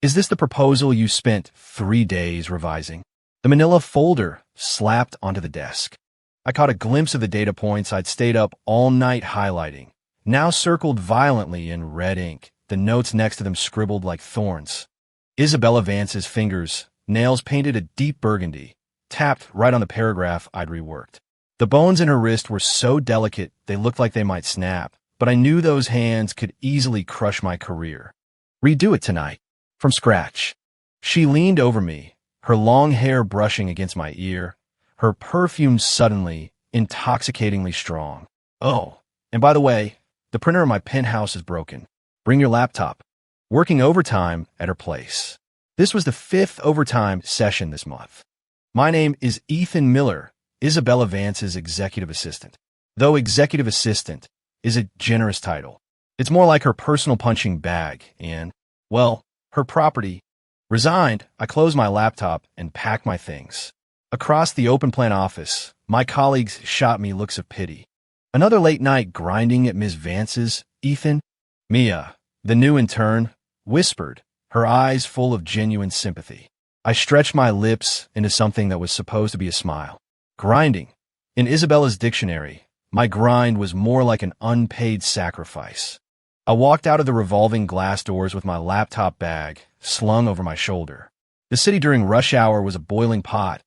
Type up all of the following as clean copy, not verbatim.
Is this the proposal you spent 3 days revising? The manila folder slapped onto the desk. I caught a glimpse of the data points I'd stayed up all night highlighting, now circled violently in red ink, the notes next to them scribbled like thorns. Isabella Vance's fingers, nails painted a deep burgundy, tapped right on the paragraph I'd reworked. The bones in her wrist were so delicate they looked like they might snap, but I knew those hands could easily crush my career. Redo it tonight, from scratch. She leaned over me, her long hair brushing against my ear, her perfume suddenly, intoxicatingly strong. Oh, and by the way, the printer in my penthouse is broken. Bring your laptop. Working overtime at her place. This was the 5th overtime session this month. My name is Ethan Miller, Isabella Vance's executive assistant. Though executive assistant is a generous title. It's more like her personal punching bag and, well, her property. Resigned, I closed my laptop and packed my things. Across the open plan office, my colleagues shot me looks of pity. Another late night grinding at Ms. Vance's, Ethan? Mia, the new intern, whispered, her eyes full of genuine sympathy. I stretched my lips into something that was supposed to be a smile. Grinding. In Isabella's dictionary, my grind was more like an unpaid sacrifice. I walked out of the revolving glass doors with my laptop bag slung over my shoulder. The city during rush hour was a boiling pot,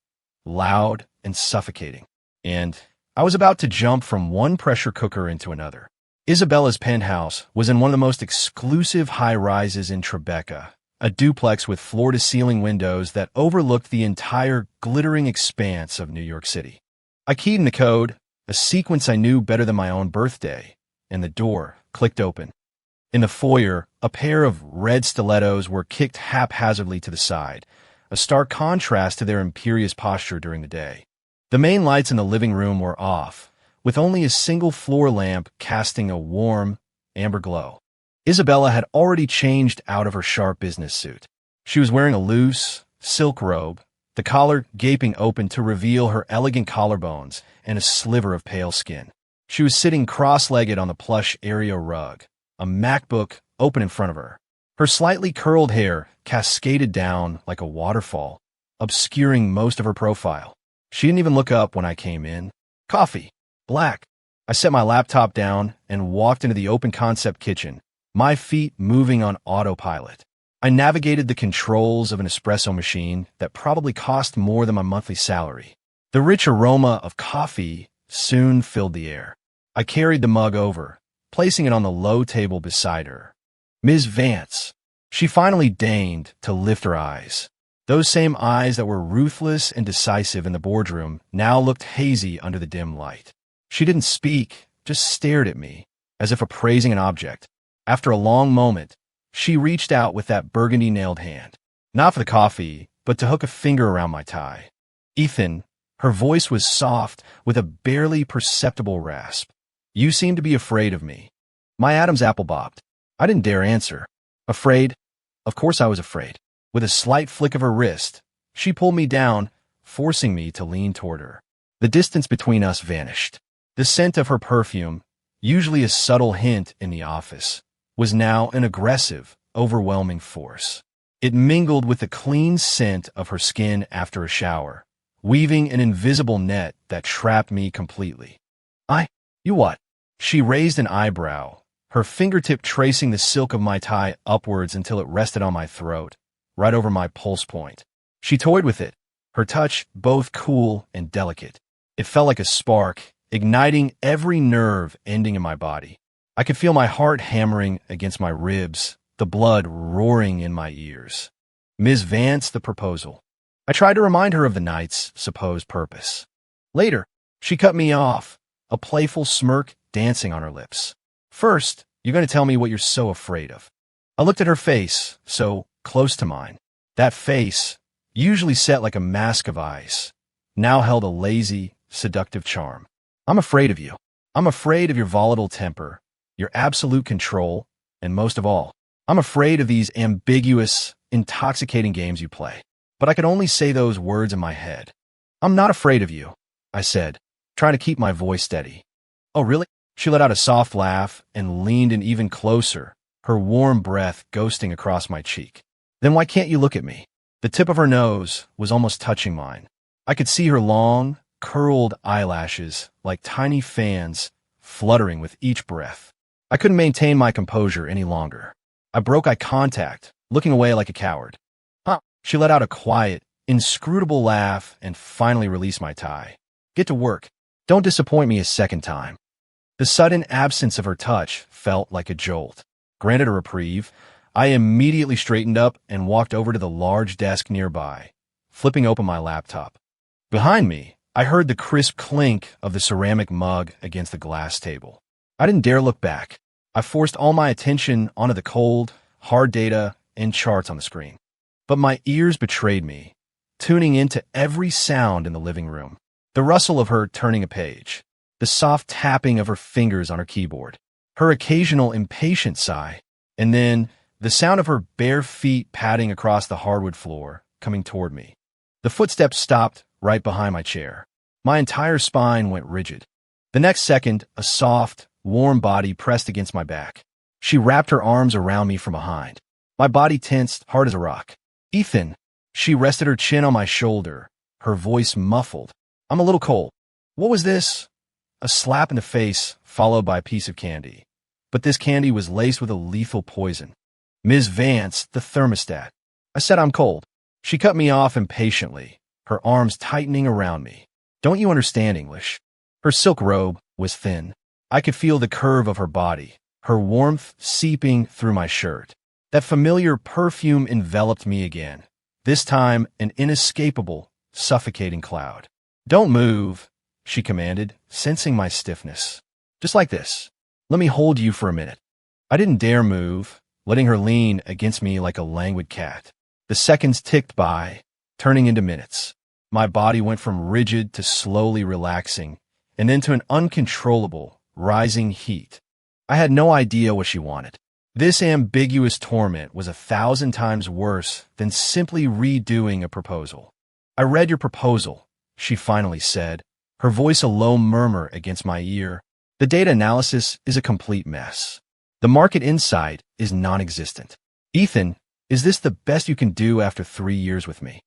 loud and suffocating, and I was about to jump from one pressure cooker into another. Isabella's penthouse was in one of the most exclusive high-rises in Tribeca, a duplex with floor-to-ceiling windows that overlooked the entire glittering expanse of New York City. I keyed in the code, a sequence I knew better than my own birthday, and the door clicked open. In the foyer, a pair of red stilettos were kicked haphazardly to the side, a stark contrast to their imperious posture during the day. The main lights in the living room were off, with only a single floor lamp casting a warm, amber glow. Isabella had already changed out of her sharp business suit. She was wearing a loose, silk robe, the collar gaping open to reveal her elegant collarbones and a sliver of pale skin. She was sitting cross-legged on the plush area rug, a MacBook open in front of her. Her slightly curled hair cascaded down like a waterfall, obscuring most of her profile. She didn't even look up when I came in. Coffee. Black. I set my laptop down and walked into the open-concept kitchen, my feet moving on autopilot. I navigated the controls of an espresso machine that probably cost more than my monthly salary. The rich aroma of coffee soon filled the air. I carried the mug over, placing it on the low table beside her. Ms. Vance. She finally deigned to lift her eyes. Those same eyes that were ruthless and decisive in the boardroom now looked hazy under the dim light. She didn't speak, just stared at me, as if appraising an object. After a long moment, she reached out with that burgundy-nailed hand. Not for the coffee, but to hook a finger around my tie. Ethan, her voice was soft, with a barely perceptible rasp. You seem to be afraid of me. My Adam's apple bobbed. I didn't dare answer. Afraid? Of course I was afraid. With a slight flick of her wrist, she pulled me down, forcing me to lean toward her. The distance between us vanished. The scent of her perfume, usually a subtle hint in the office, was now an aggressive, overwhelming force. It mingled with the clean scent of her skin after a shower, weaving an invisible net that trapped me completely. You what? She raised an eyebrow, her fingertip tracing the silk of my tie upwards until it rested on my throat, right over my pulse point. She toyed with it, her touch both cool and delicate. It felt like a spark, igniting every nerve ending in my body. I could feel my heart hammering against my ribs, the blood roaring in my ears. Ms. Vance, the proposal. I tried to remind her of the night's supposed purpose. Later, she cut me off, a playful smirk dancing on her lips. First, you're going to tell me what you're so afraid of. I looked at her face, so close to mine. That face, usually set like a mask of ice, now held a lazy, seductive charm. I'm afraid of you. I'm afraid of your volatile temper, your absolute control, and most of all, I'm afraid of these ambiguous, intoxicating games you play. But I could only say those words in my head. I'm not afraid of you, I said, trying to keep my voice steady. Oh, really? She let out a soft laugh and leaned in even closer, her warm breath ghosting across my cheek. Then why can't you look at me? The tip of her nose was almost touching mine. I could see her long, curled eyelashes like tiny fans fluttering with each breath. I couldn't maintain my composure any longer. I broke eye contact, looking away like a coward. Huh. She let out a quiet, inscrutable laugh and finally released my tie. Get to work. Don't disappoint me a second time. The sudden absence of her touch felt like a jolt. Granted a reprieve, I immediately straightened up and walked over to the large desk nearby, flipping open my laptop. Behind me, I heard the crisp clink of the ceramic mug against the glass table. I didn't dare look back. I forced all my attention onto the cold, hard data and charts on the screen. But my ears betrayed me, tuning into every sound in the living room. The rustle of her turning a page, the soft tapping of her fingers on her keyboard, her occasional impatient sigh, and then the sound of her bare feet padding across the hardwood floor, coming toward me. The footsteps stopped right behind my chair. My entire spine went rigid. The next second, a soft, warm body pressed against my back. She wrapped her arms around me from behind. My body tensed, hard as a rock. Ethan. She rested her chin on my shoulder, her voice muffled. I'm a little cold. What was this? A slap in the face, followed by a piece of candy. But this candy was laced with a lethal poison. Ms. Vance, the thermostat. I said I'm cold. She cut me off impatiently, her arms tightening around me. Don't you understand English? Her silk robe was thin. I could feel the curve of her body, her warmth seeping through my shirt. That familiar perfume enveloped me again, this time an inescapable, suffocating cloud. Don't move, she commanded, sensing my stiffness. Just like this. Let me hold you for a minute. I didn't dare move, letting her lean against me like a languid cat. The seconds ticked by, turning into minutes. My body went from rigid to slowly relaxing, and then to an uncontrollable, rising heat. I had no idea what she wanted. This ambiguous torment was 1,000 times worse than simply redoing a proposal. I read your proposal, she finally said, her voice a low murmur against my ear. The data analysis is a complete mess. The market insight is non-existent. Ethan, is this the best you can do after 3 years with me?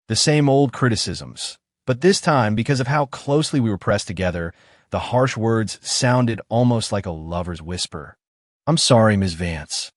The same old criticisms, but this time, because of how closely we were pressed together, the harsh words sounded almost like a lover's whisper. I'm sorry, Ms. Vance.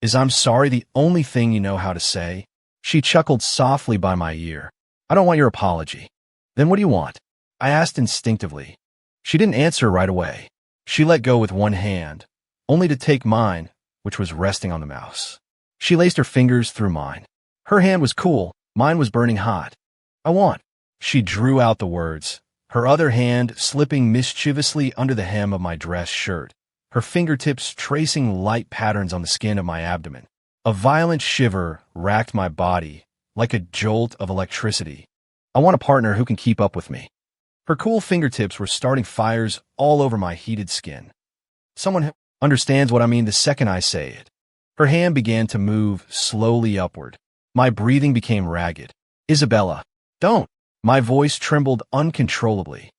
Is I'm sorry the only thing you know how to say? She chuckled softly by my ear. I don't want your apology. Then what do you want? I asked instinctively. She didn't answer right away. She let go with one hand, only to take mine, which was resting on the mouse. She laced her fingers through mine. Her hand was cool, mine was burning hot. I want. She drew out the words, her other hand slipping mischievously under the hem of my dress shirt, her fingertips tracing light patterns on the skin of my abdomen. A violent shiver racked my body, like a jolt of electricity. I want a partner who can keep up with me. Her cool fingertips were starting fires all over my heated skin. Someone who understands what I mean the second I say it. Her hand began to move slowly upward. My breathing became ragged. Isabella, don't. My voice trembled uncontrollably.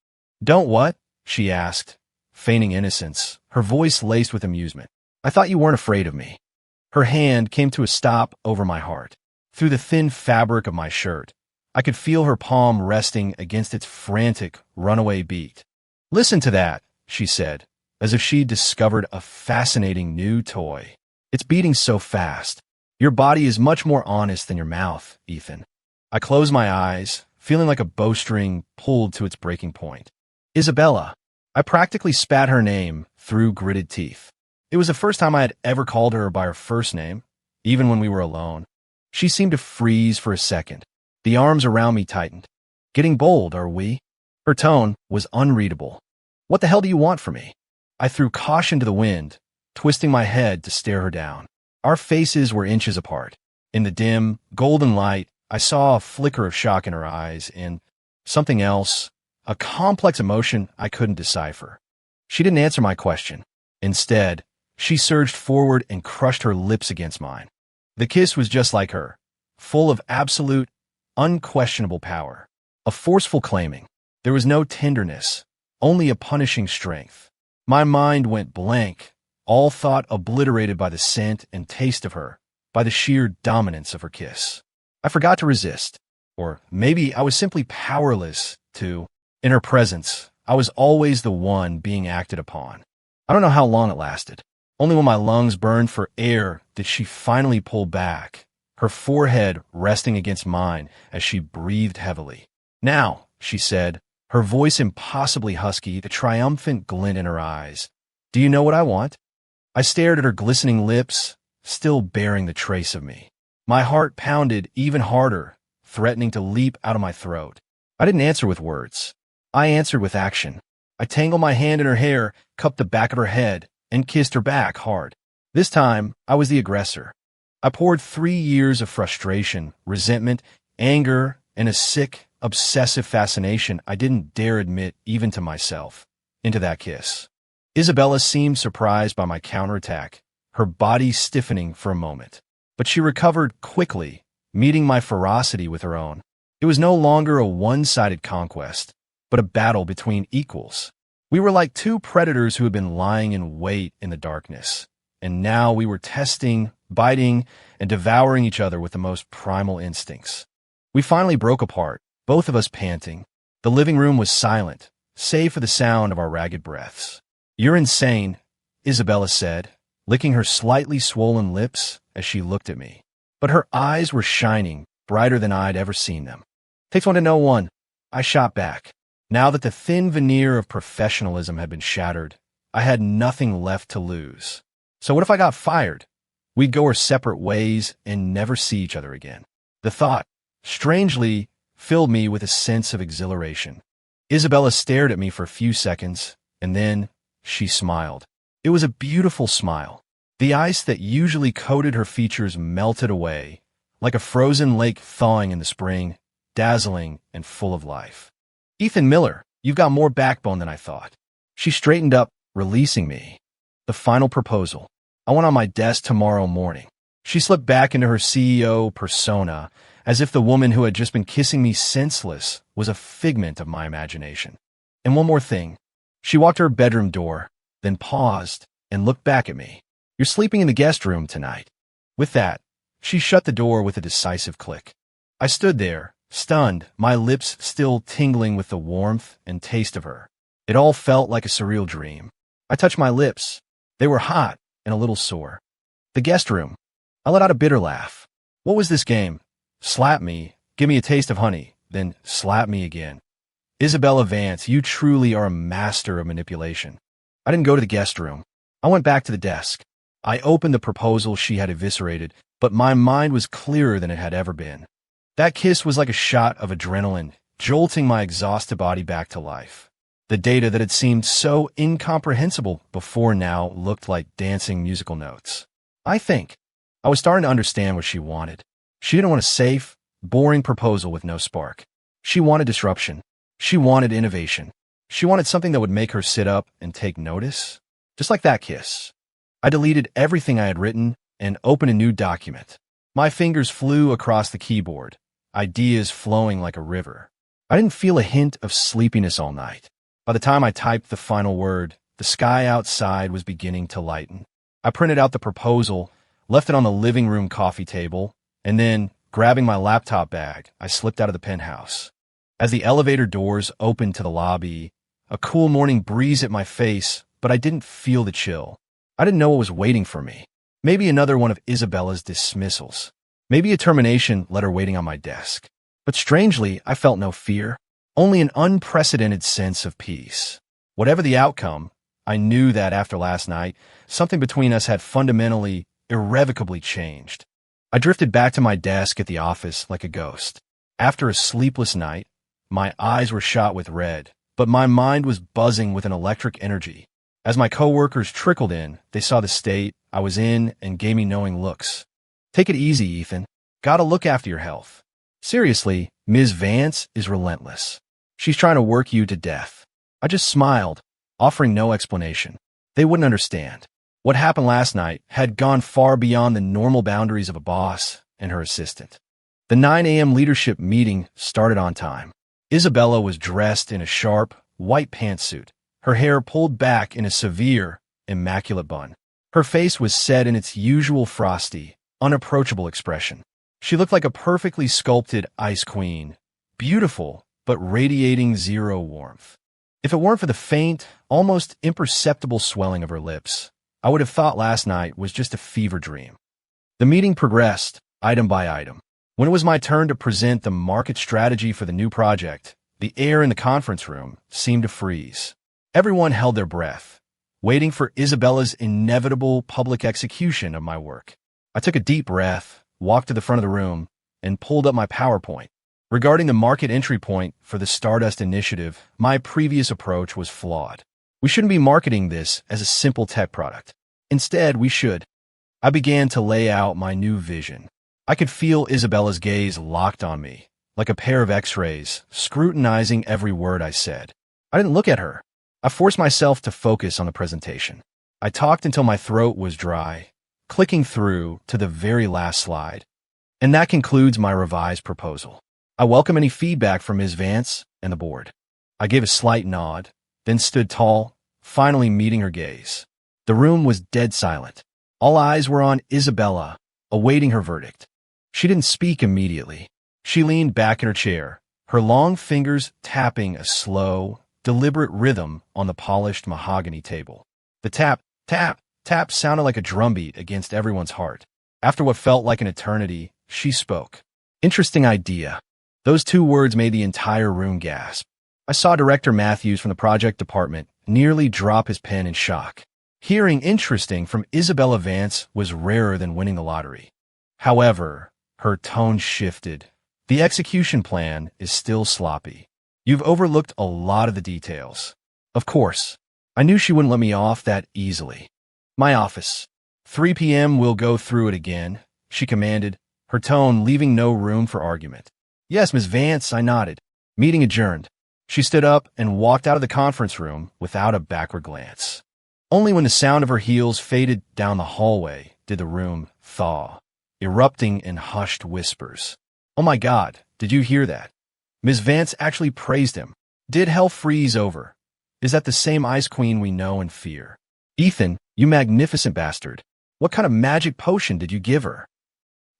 Don't what? She asked, feigning innocence, her voice laced with amusement. I thought you weren't afraid of me. Her hand came to a stop over my heart. Through the thin fabric of my shirt, I could feel her palm resting against its frantic, runaway beat. Listen to that, she said, as if she'd discovered a fascinating new toy. It's beating so fast. Your body is much more honest than your mouth, Ethan. I closed my eyes, feeling like a bowstring pulled to its breaking point. Isabella. I practically spat her name through gritted teeth. It was the first time I had ever called her by her first name, even when we were alone. She seemed to freeze for a second. The arms around me tightened. Getting bold, are we? Her tone was unreadable. What the hell do you want from me? I threw caution to the wind, twisting my head to stare her down. Our faces were inches apart. In the dim, golden light, I saw a flicker of shock in her eyes and something else, a complex emotion I couldn't decipher. She didn't answer my question. Instead, she surged forward and crushed her lips against mine. The kiss was just like her, full of absolute, unquestionable power. A forceful claiming. There was no tenderness, only a punishing strength. My mind went blank, all thought obliterated by the scent and taste of her, by the sheer dominance of her kiss. I forgot to resist, or maybe I was simply powerless to. In her presence, I was always the one being acted upon. I don't know how long it lasted. Only when my lungs burned for air did she finally pull back, her forehead resting against mine as she breathed heavily. "Now," she said, her voice impossibly husky, the triumphant glint in her eyes. "Do you know what I want?" I stared at her glistening lips, still bearing the trace of me. My heart pounded even harder, threatening to leap out of my throat. I didn't answer with words. I answered with action. I tangled my hand in her hair, cupped the back of her head, and kissed her back hard. This time, I was the aggressor. I poured 3 years of frustration, resentment, anger, and a sick, obsessive fascination I didn't dare admit even to myself into that kiss. Isabella seemed surprised by my counterattack, her body stiffening for a moment. But she recovered quickly, meeting my ferocity with her own. It was no longer a one-sided conquest, but a battle between equals. We were like two predators who had been lying in wait in the darkness, and now we were testing, biting, and devouring each other with the most primal instincts. We finally broke apart, both of us panting. The living room was silent, save for the sound of our ragged breaths. "You're insane," Isabella said, licking her slightly swollen lips as she looked at me. But her eyes were shining, brighter than I'd ever seen them. "Takes one to know one," I shot back. Now that the thin veneer of professionalism had been shattered, I had nothing left to lose. So what if I got fired? We'd go our separate ways and never see each other again. The thought, strangely, filled me with a sense of exhilaration. Isabella stared at me for a few seconds, and then she smiled. It was a beautiful smile. The ice that usually coated her features melted away, like a frozen lake thawing in the spring, dazzling and full of life. "Ethan Miller, you've got more backbone than I thought." She straightened up, releasing me. The final proposal. I went on my desk tomorrow morning. She slipped back into her CEO persona, as if the woman who had just been kissing me senseless was a figment of my imagination. And one more thing. She walked to her bedroom door, then paused and looked back at me. "You're sleeping in the guest room tonight." With that, she shut the door with a decisive click. I stood there, stunned, my lips still tingling with the warmth and taste of her. It all felt like a surreal dream. I touched my lips. They were hot and a little sore. The guest room. I let out a bitter laugh. What was this game? Slap me, give me a taste of honey, then slap me again. Isabella Vance, you truly are a master of manipulation. I didn't go to the guest room. I went back to the desk. I opened the proposal she had eviscerated, but my mind was clearer than it had ever been. That kiss was like a shot of adrenaline, jolting my exhausted body back to life. The data that had seemed so incomprehensible before now looked like dancing musical notes. I was starting to understand what she wanted. She didn't want a safe, boring proposal with no spark. She wanted disruption. She wanted innovation. She wanted something that would make her sit up and take notice. Just like that kiss. I deleted everything I had written and opened a new document. My fingers flew across the keyboard, ideas flowing like a river. I didn't feel a hint of sleepiness all night. By the time I typed the final word, the sky outside was beginning to lighten. I printed out the proposal, left it on the living room coffee table, and then, grabbing my laptop bag, I slipped out of the penthouse. As the elevator doors opened to the lobby, a cool morning breeze hit my face, but I didn't feel the chill. I didn't know what was waiting for me. Maybe another one of Isabella's dismissals. Maybe a termination letter waiting on my desk. But strangely, I felt no fear, only an unprecedented sense of peace. Whatever the outcome, I knew that after last night, something between us had fundamentally, irrevocably changed. I drifted back to my desk at the office like a ghost. After a sleepless night, my eyes were shot with red, but my mind was buzzing with an electric energy. As my coworkers trickled in, they saw the state I was in and gave me knowing looks. "Take it easy, Ethan. Gotta look after your health." Seriously, Ms. Vance is relentless. She's trying to work you to death. I just smiled, offering no explanation. They wouldn't understand. What happened last night had gone far beyond the normal boundaries of a boss and her assistant. The 9 a.m. leadership meeting started on time. Isabella was dressed in a sharp, white pantsuit, her hair pulled back in a severe, immaculate bun. Her face was set in its usual frosty, unapproachable expression. She looked like a perfectly sculpted ice queen, beautiful, but radiating zero warmth. If it weren't for the faint, almost imperceptible swelling of her lips, I would have thought last night was just a fever dream. The meeting progressed, item by item. When it was my turn to present the market strategy for the new project, the air in the conference room seemed to freeze. Everyone held their breath, waiting for Isabella's inevitable public execution of my work. I took a deep breath, walked to the front of the room, and pulled up my PowerPoint. Regarding the market entry point for the Stardust Initiative, my previous approach was flawed. We shouldn't be marketing this as a simple tech product. Instead, we should. I began to lay out my new vision. I could feel Isabella's gaze locked on me, like a pair of X-rays, scrutinizing every word I said. I didn't look at her. I forced myself to focus on the presentation. I talked until my throat was dry, clicking through to the very last slide. And that concludes my revised proposal. I welcome any feedback from Ms. Vance and the board. I gave a slight nod, then stood tall, finally meeting her gaze. The room was dead silent. All eyes were on Isabella, awaiting her verdict. She didn't speak immediately. She leaned back in her chair, her long fingers tapping a slow, deliberate rhythm on the polished mahogany table. The tap, tap, tap sounded like a drumbeat against everyone's heart. After what felt like an eternity, she spoke. Interesting idea. Those two words made the entire room gasp. I saw Director Matthews from the project department nearly drop his pen in shock. Hearing interesting from Isabella Vance was rarer than winning the lottery. However, her tone shifted. The execution plan is still sloppy. You've overlooked a lot of the details. Of course, I knew she wouldn't let me off that easily. My office. 3 p.m. We'll go through it again, she commanded, her tone leaving no room for argument. Yes, Ms. Vance, I nodded. Meeting adjourned. She stood up and walked out of the conference room without a backward glance. Only when the sound of her heels faded down the hallway did the room thaw, erupting in hushed whispers. Oh my God, did you hear that? Ms. Vance actually praised him. Did hell freeze over? Is that the same Ice Queen we know and fear? Ethan, you magnificent bastard. What kind of magic potion did you give her?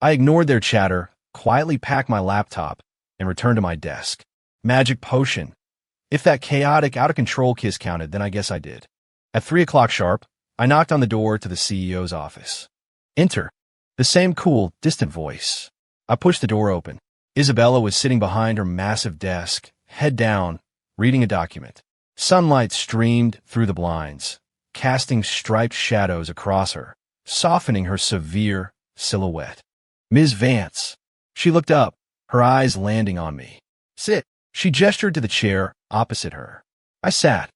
I ignored their chatter, quietly packed my laptop, and returned to my desk. Magic potion. If that chaotic, out-of-control kiss counted, then I guess I did. At 3 o'clock sharp, I knocked on the door to the CEO's office. Enter. The same cool, distant voice. I pushed the door open. Isabella was sitting behind her massive desk, head down, reading a document. Sunlight streamed through the blinds, casting striped shadows across her, softening her severe silhouette. Ms. Vance. She looked up, her eyes landing on me. Sit. She gestured to the chair opposite her. I sat.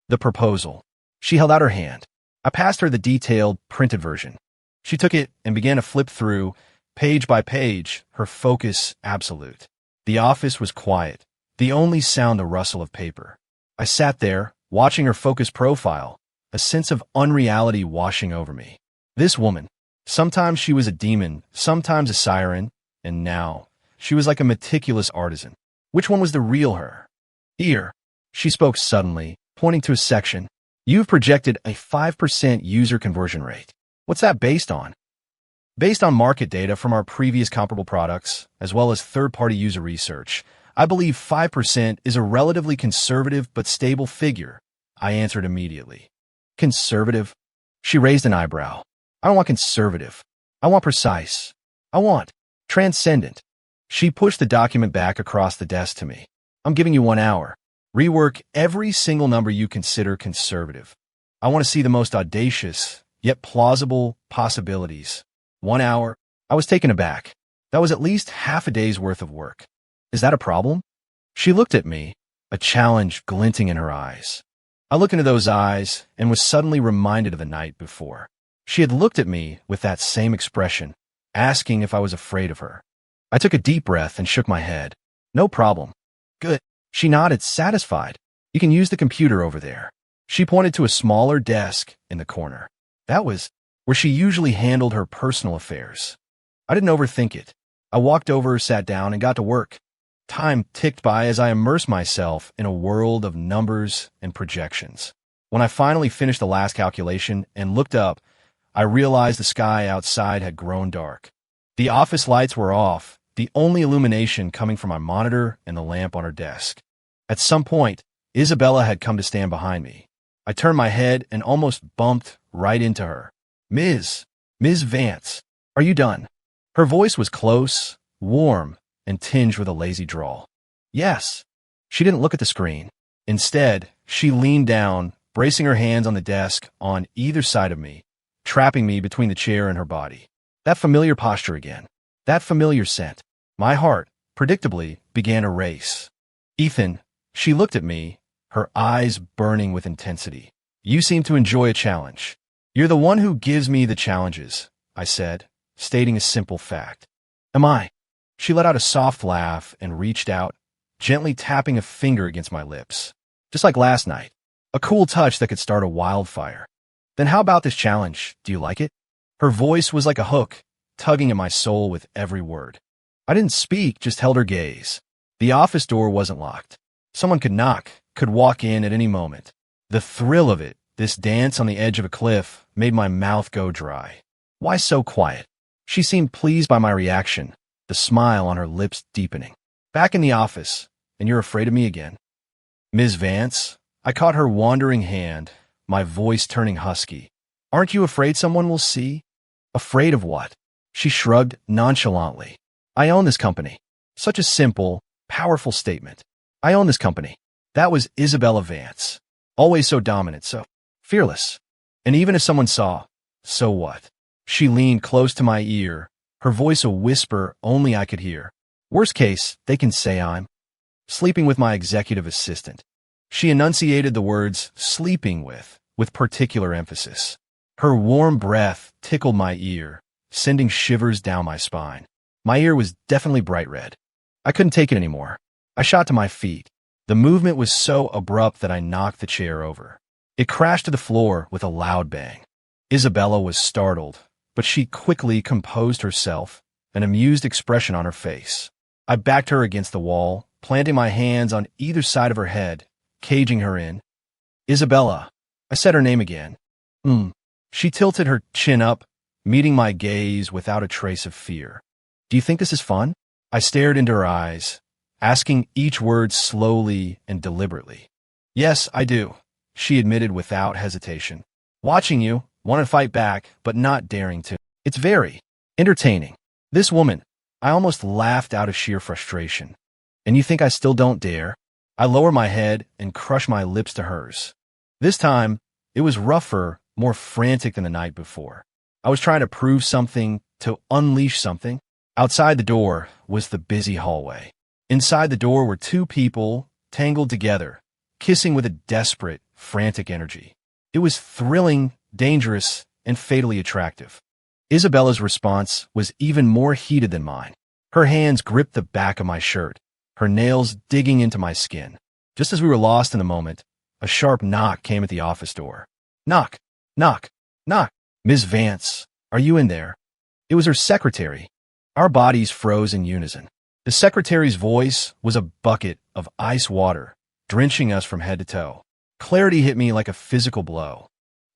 The proposal. She held out her hand. I passed her the detailed, printed version. She took it and began to flip through, page by page, her focus absolute. The office was quiet, the only sound the rustle of paper. I sat there, watching her focus profile, a sense of unreality washing over me. This woman, sometimes she was a demon, sometimes a siren, and now she was like a meticulous artisan. Which one was the real her? Here, she spoke suddenly, pointing to a section. You've projected a 5% user conversion rate. What's that based on? Based on market data from our previous comparable products, as well as third-party user research, I believe 5% is a relatively conservative but stable figure, I answered immediately. Conservative? She raised an eyebrow. I don't want conservative. I want precise. I want transcendent. She pushed the document back across the desk to me. I'm giving you 1 hour. Rework every single number you consider conservative. I want to see the most audacious, yet plausible possibilities. 1 hour? I was taken aback. That was at least half a day's worth of work. Is that a problem? She looked at me, a challenge glinting in her eyes. I looked into those eyes and was suddenly reminded of the night before. She had looked at me with that same expression, asking if I was afraid of her. I took a deep breath and shook my head. No problem. Good. She nodded, satisfied. You can use the computer over there. She pointed to a smaller desk in the corner. That was where she usually handled her personal affairs. I didn't overthink it. I walked over, sat down, and got to work. Time ticked by as I immersed myself in a world of numbers and projections. When I finally finished the last calculation and looked up, I realized the sky outside had grown dark. The office lights were off, the only illumination coming from my monitor and the lamp on her desk. At some point, Isabella had come to stand behind me. I turned my head and almost bumped right into her. Ms. Vance, are you done? Her voice was close, warm, and tinged with a lazy drawl. Yes. She didn't look at the screen. Instead, she leaned down, bracing her hands on the desk on either side of me, trapping me between the chair and her body. That familiar posture again. That familiar scent. My heart, predictably, began a race. Ethan, she looked at me, her eyes burning with intensity. You seem to enjoy a challenge. You're the one who gives me the challenges, I said, stating a simple fact. Am I? She let out a soft laugh and reached out, gently tapping a finger against my lips. Just like last night. A cool touch that could start a wildfire. Then how about this challenge? Do you like it? Her voice was like a hook, tugging at my soul with every word. I didn't speak, just held her gaze. The office door wasn't locked. Someone could knock, could walk in at any moment. The thrill of it, this dance on the edge of a cliff, made my mouth go dry. Why so quiet? She seemed pleased by my reaction, the smile on her lips deepening. Back in the office, and you're afraid of me again? Ms. Vance, I caught her wandering hand, my voice turning husky. Aren't you afraid someone will see? Afraid of what? She shrugged nonchalantly. I own this company. Such a simple, powerful statement. I own this company. That was Isabella Vance. Always so dominant, so fearless. And even if someone saw, so what? She leaned close to my ear, her voice a whisper only I could hear. Worst case, they can say I'm sleeping with my executive assistant. She enunciated the words sleeping with particular emphasis. Her warm breath tickled my ear, sending shivers down my spine. My ear was definitely bright red. I couldn't take it anymore. I shot to my feet. The movement was so abrupt that I knocked the chair over. It crashed to the floor with a loud bang. Isabella was startled, but she quickly composed herself, an amused expression on her face. I backed her against the wall, planting my hands on either side of her head, caging her in. Isabella. I said her name again. She tilted her chin up, meeting my gaze without a trace of fear. Do you think this is fun? I stared into her eyes, asking each word slowly and deliberately. Yes, I do, she admitted without hesitation. Watching you, want to fight back, but not daring to. It's very entertaining. This woman, I almost laughed out of sheer frustration. And you think I still don't dare? I lower my head and crush my lips to hers. This time, it was rougher, more frantic than the night before. I was trying to prove something, to unleash something. Outside the door was the busy hallway. Inside the door were two people, tangled together, kissing with a desperate, frantic energy. It was thrilling, dangerous, and fatally attractive. Isabella's response was even more heated than mine. Her hands gripped the back of my shirt, her nails digging into my skin. Just as we were lost in the moment, a sharp knock came at the office door. Knock, knock, knock. Ms. Vance, are you in there? It was her secretary. Our bodies froze in unison. The secretary's voice was a bucket of ice water, drenching us from head to toe. Clarity hit me like a physical blow.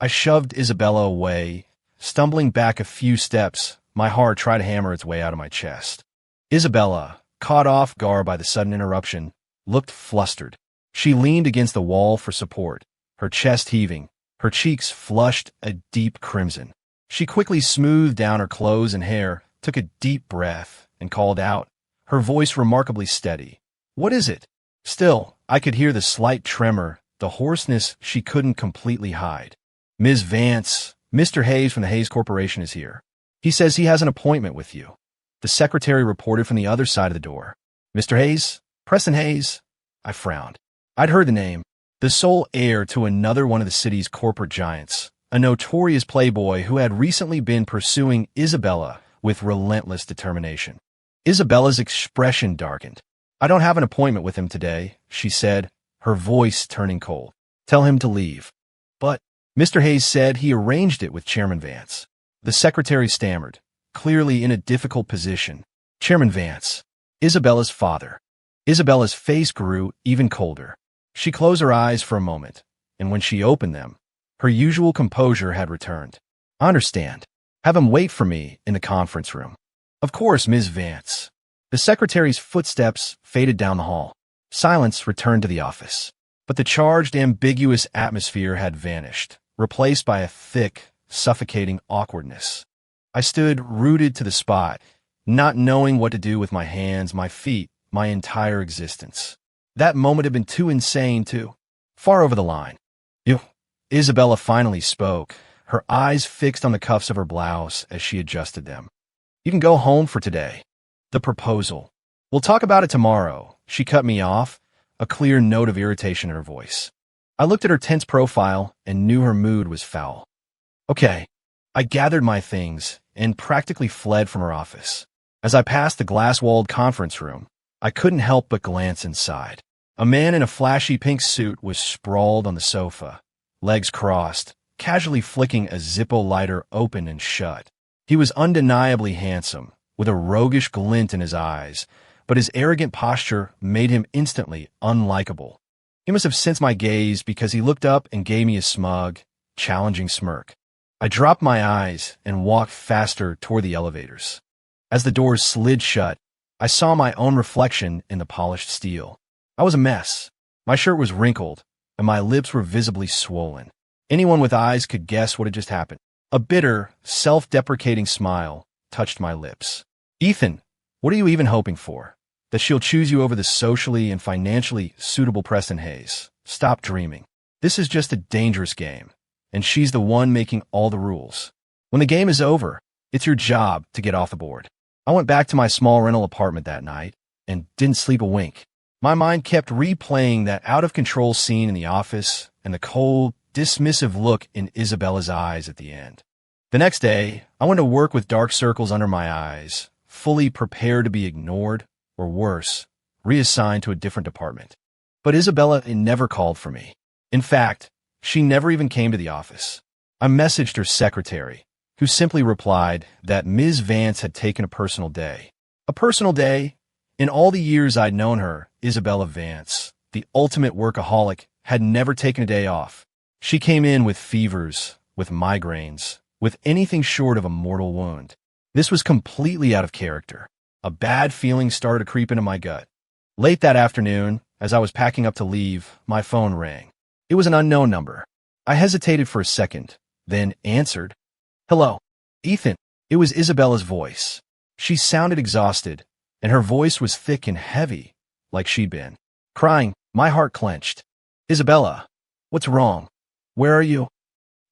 I shoved Isabella away, stumbling back a few steps, my heart tried to hammer its way out of my chest. Isabella, caught off guard by the sudden interruption, looked flustered. She leaned against the wall for support, her chest heaving, her cheeks flushed a deep crimson. She quickly smoothed down her clothes and hair, took a deep breath, and called out, her voice remarkably steady. What is it? Still, I could hear the slight tremor, the hoarseness she couldn't completely hide. Ms. Vance, Mr. Hayes from the Hayes Corporation is here. He says he has an appointment with you. The secretary reported from the other side of the door. Mr. Hayes? Preston Hayes? I frowned. I'd heard the name. The sole heir to another one of the city's corporate giants, a notorious playboy who had recently been pursuing Isabella with relentless determination. Isabella's expression darkened. I don't have an appointment with him today, she said, her voice turning cold. Tell him to leave. But Mr. Hayes said he arranged it with Chairman Vance. The secretary stammered, clearly in a difficult position. Chairman Vance, Isabella's father. Isabella's face grew even colder. She closed her eyes for a moment, and when she opened them, her usual composure had returned. I understand. Have him wait for me in the conference room. Of course, Ms. Vance. The secretary's footsteps faded down the hall. Silence returned to the office. But the charged, ambiguous atmosphere had vanished, replaced by a thick, suffocating awkwardness. I stood rooted to the spot, not knowing what to do with my hands, my feet, my entire existence. That moment had been too insane, too far over the line. You. Isabella finally spoke, her eyes fixed on the cuffs of her blouse as she adjusted them. You can go home for today. The proposal. We'll talk about it tomorrow. She cut me off, a clear note of irritation in her voice. I looked at her tense profile and knew her mood was foul. Okay. I gathered my things and practically fled from her office. As I passed the glass-walled conference room, I couldn't help but glance inside. A man in a flashy pink suit was sprawled on the sofa, legs crossed, casually flicking a Zippo lighter open and shut. He was undeniably handsome, with a roguish glint in his eyes, but his arrogant posture made him instantly unlikable. He must have sensed my gaze because he looked up and gave me a smug, challenging smirk. I dropped my eyes and walked faster toward the elevators. As the doors slid shut, I saw my own reflection in the polished steel. I was a mess. My shirt was wrinkled, and my lips were visibly swollen. Anyone with eyes could guess what had just happened. A bitter, self-deprecating smile touched my lips. Ethan, what are you even hoping for? That she'll choose you over the socially and financially suitable Preston Hayes? Stop dreaming. This is just a dangerous game, and she's the one making all the rules. When the game is over, it's your job to get off the board. I went back to my small rental apartment that night and didn't sleep a wink. My mind kept replaying that out-of-control scene in the office and the cold, dismissive look in Isabella's eyes at the end. The next day, I went to work with dark circles under my eyes, fully prepared to be ignored, or worse, reassigned to a different department. But Isabella never called for me. In fact, she never even came to the office. I messaged her secretary, who simply replied that Ms. Vance had taken a personal day. A personal day? In all the years I'd known her, Isabella Vance, the ultimate workaholic, had never taken a day off. She came in with fevers, with migraines, with anything short of a mortal wound. This was completely out of character. A bad feeling started to creep into my gut. Late that afternoon, as I was packing up to leave, my phone rang. It was an unknown number. I hesitated for a second, then answered. Hello, Ethan. It was Isabella's voice. She sounded exhausted, and her voice was thick and heavy, like she'd been crying. My heart clenched. Isabella, what's wrong? Where are you?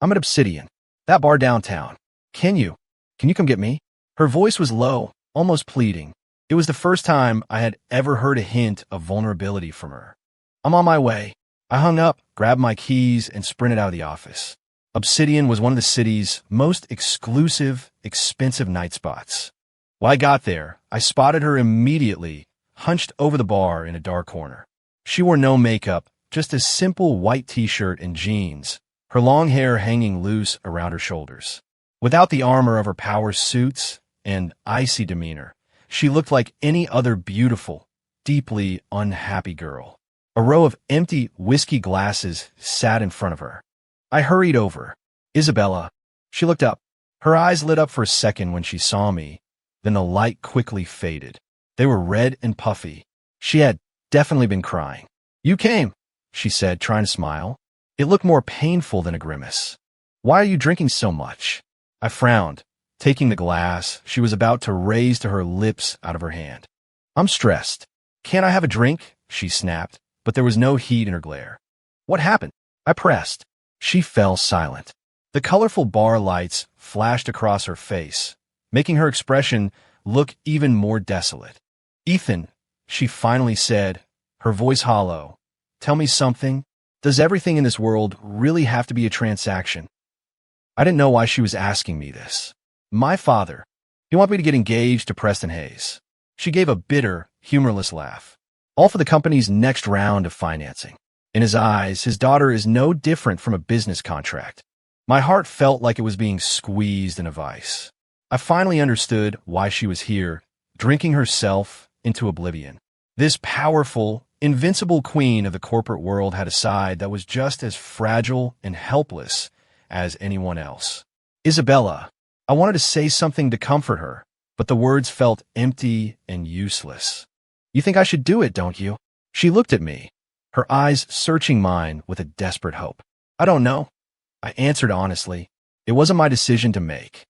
I'm at Obsidian, that bar downtown. Can you come get me? Her voice was low, almost pleading. It was the first time I had ever heard a hint of vulnerability from her. I'm on my way. I hung up, grabbed my keys, and sprinted out of the office. Obsidian was one of the city's most exclusive, expensive night spots. When I got there, I spotted her immediately, hunched over the bar in a dark corner. She wore no makeup, just a simple white t-shirt and jeans, her long hair hanging loose around her shoulders. Without the armor of her power suits and icy demeanor, she looked like any other beautiful, deeply unhappy girl. A row of empty whiskey glasses sat in front of her. I hurried over. Isabella. She looked up. Her eyes lit up for a second when she saw me, then the light quickly faded. They were red and puffy. She had definitely been crying. You came, she said, trying to smile. It looked more painful than a grimace. Why are you drinking so much? I frowned, taking the glass she was about to raise to her lips out of her hand. I'm stressed. Can't I have a drink? She snapped, but there was no heat in her glare. What happened? I pressed. She fell silent. The colorful bar lights flashed across her face, making her expression look even more desolate. Ethan, she finally said, her voice hollow. Tell me something. Does everything in this world really have to be a transaction? I didn't know why she was asking me this. My father. He wanted me to get engaged to Preston Hayes. She gave a bitter, humorless laugh. All for the company's next round of financing. In his eyes, his daughter is no different from a business contract. My heart felt like it was being squeezed in a vice. I finally understood why she was here, drinking herself into oblivion. This powerful, invincible queen of the corporate world had a side that was just as fragile and helpless as anyone else. Isabella, I wanted to say something to comfort her, but the words felt empty and useless. You think I should do it, don't you? She looked at me, her eyes searching mine with a desperate hope. I don't know. I answered honestly. It wasn't my decision to make.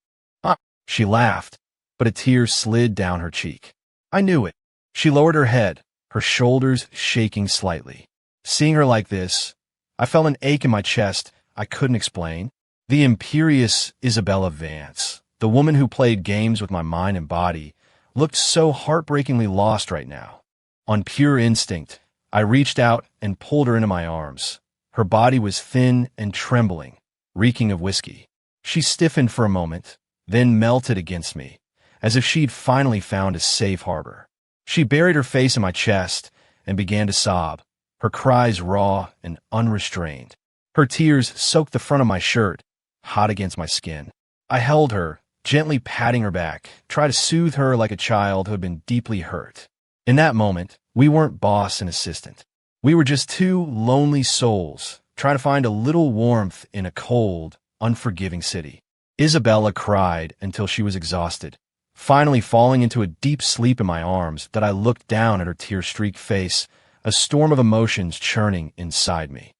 She laughed, but a tear slid down her cheek. I knew it. She lowered her head, her shoulders shaking slightly. Seeing her like this, I felt an ache in my chest I couldn't explain. The imperious Isabella Vance, the woman who played games with my mind and body, looked so heartbreakingly lost right now. On pure instinct, I reached out and pulled her into my arms. Her body was thin and trembling, reeking of whiskey. She stiffened for a moment, then melted against me, as if she'd finally found a safe harbor. She buried her face in my chest and began to sob, her cries raw and unrestrained. Her tears soaked the front of my shirt, hot against my skin. I held her, gently patting her back, tried to soothe her like a child who had been deeply hurt. In that moment, we weren't boss and assistant. We were just two lonely souls, trying to find a little warmth in a cold, unforgiving city. Isabella cried until she was exhausted, finally falling into a deep sleep in my arms that I looked down at her tear-streaked face, a storm of emotions churning inside me.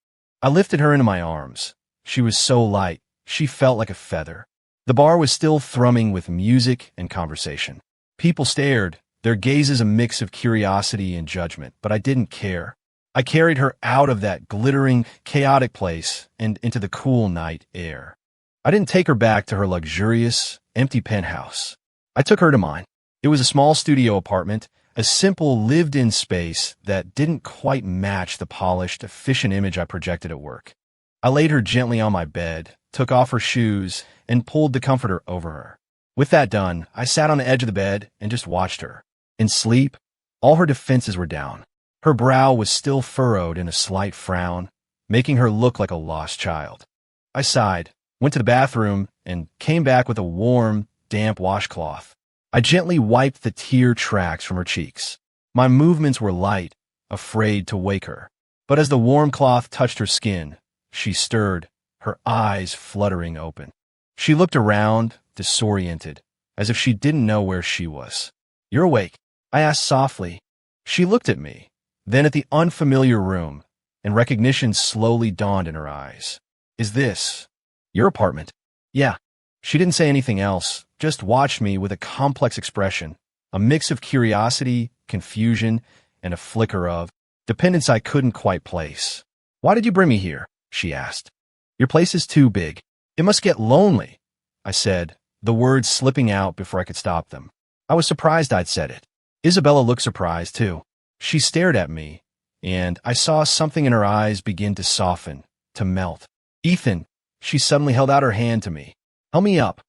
I lifted her into my arms. She was so light, she felt like a feather. The bar was still thrumming with music and conversation. People stared, their gazes a mix of curiosity and judgment, but I didn't care. I carried her out of that glittering, chaotic place and into the cool night air. I didn't take her back to her luxurious, empty penthouse. I took her to mine. It was a small studio apartment, a simple lived-in space that didn't quite match the polished, efficient image I projected at work. I laid her gently on my bed, took off her shoes, and pulled the comforter over her. With that done, I sat on the edge of the bed and just watched her. In sleep, all her defenses were down. Her brow was still furrowed in a slight frown, making her look like a lost child. I sighed, went to the bathroom, and came back with a warm, damp washcloth. I gently wiped the tear tracks from her cheeks. My movements were light, afraid to wake her. But as the warm cloth touched her skin, she stirred, her eyes fluttering open. She looked around, disoriented, as if she didn't know where she was. "You're awake?" I asked softly. She looked at me, then at the unfamiliar room, and recognition slowly dawned in her eyes. "Is this your apartment?" "Yeah." She didn't say anything else, just watched me with a complex expression, a mix of curiosity, confusion, and a flicker of dependence I couldn't quite place. "Why did you bring me here?" she asked. "Your place is too big. It must get lonely," I said, the words slipping out before I could stop them. I was surprised I'd said it. Isabella looked surprised, too. She stared at me, and I saw something in her eyes begin to soften, to melt. "Ethan," she suddenly held out her hand to me. "Help me up."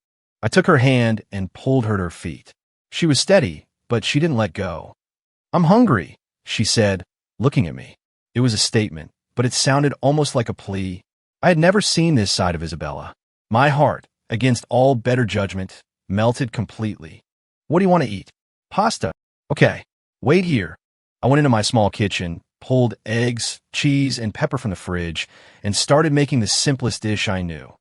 I took her hand and pulled her to her feet. She was steady, but she didn't let go. "I'm hungry," she said, looking at me. It was a statement, but it sounded almost like a plea. I had never seen this side of Isabella. My heart, against all better judgment, melted completely. "What do you want to eat?" "Pasta." "Okay, wait here." I went into my small kitchen, pulled eggs, cheese, and pepper from the fridge, and started making the simplest dish I knew.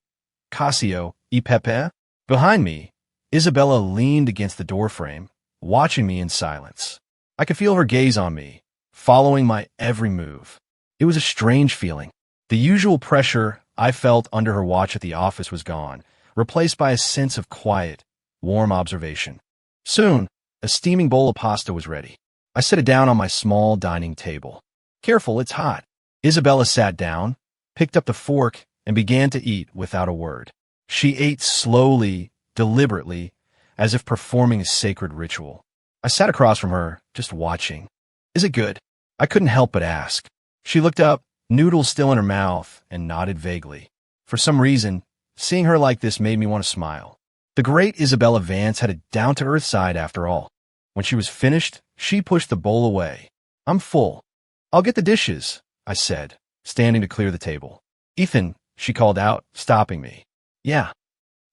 Cacio e pepe? Behind me, Isabella leaned against the doorframe, watching me in silence. I could feel her gaze on me, following my every move. It was a strange feeling. The usual pressure I felt under her watch at the office was gone, replaced by a sense of quiet, warm observation. Soon, a steaming bowl of pasta was ready. I set it down on my small dining table. "Careful, it's hot." Isabella sat down, picked up the fork, and began to eat without a word. She ate slowly, deliberately, as if performing a sacred ritual. I sat across from her, just watching. "Is it good?" I couldn't help but ask. She looked up, noodles still in her mouth, and nodded vaguely. For some reason, seeing her like this made me want to smile. The great Isabella Vance had a down-to-earth side after all. When she was finished, she pushed the bowl away. "I'm full." "I'll get the dishes," I said, standing to clear the table. "Ethan," she called out, stopping me. "Yeah.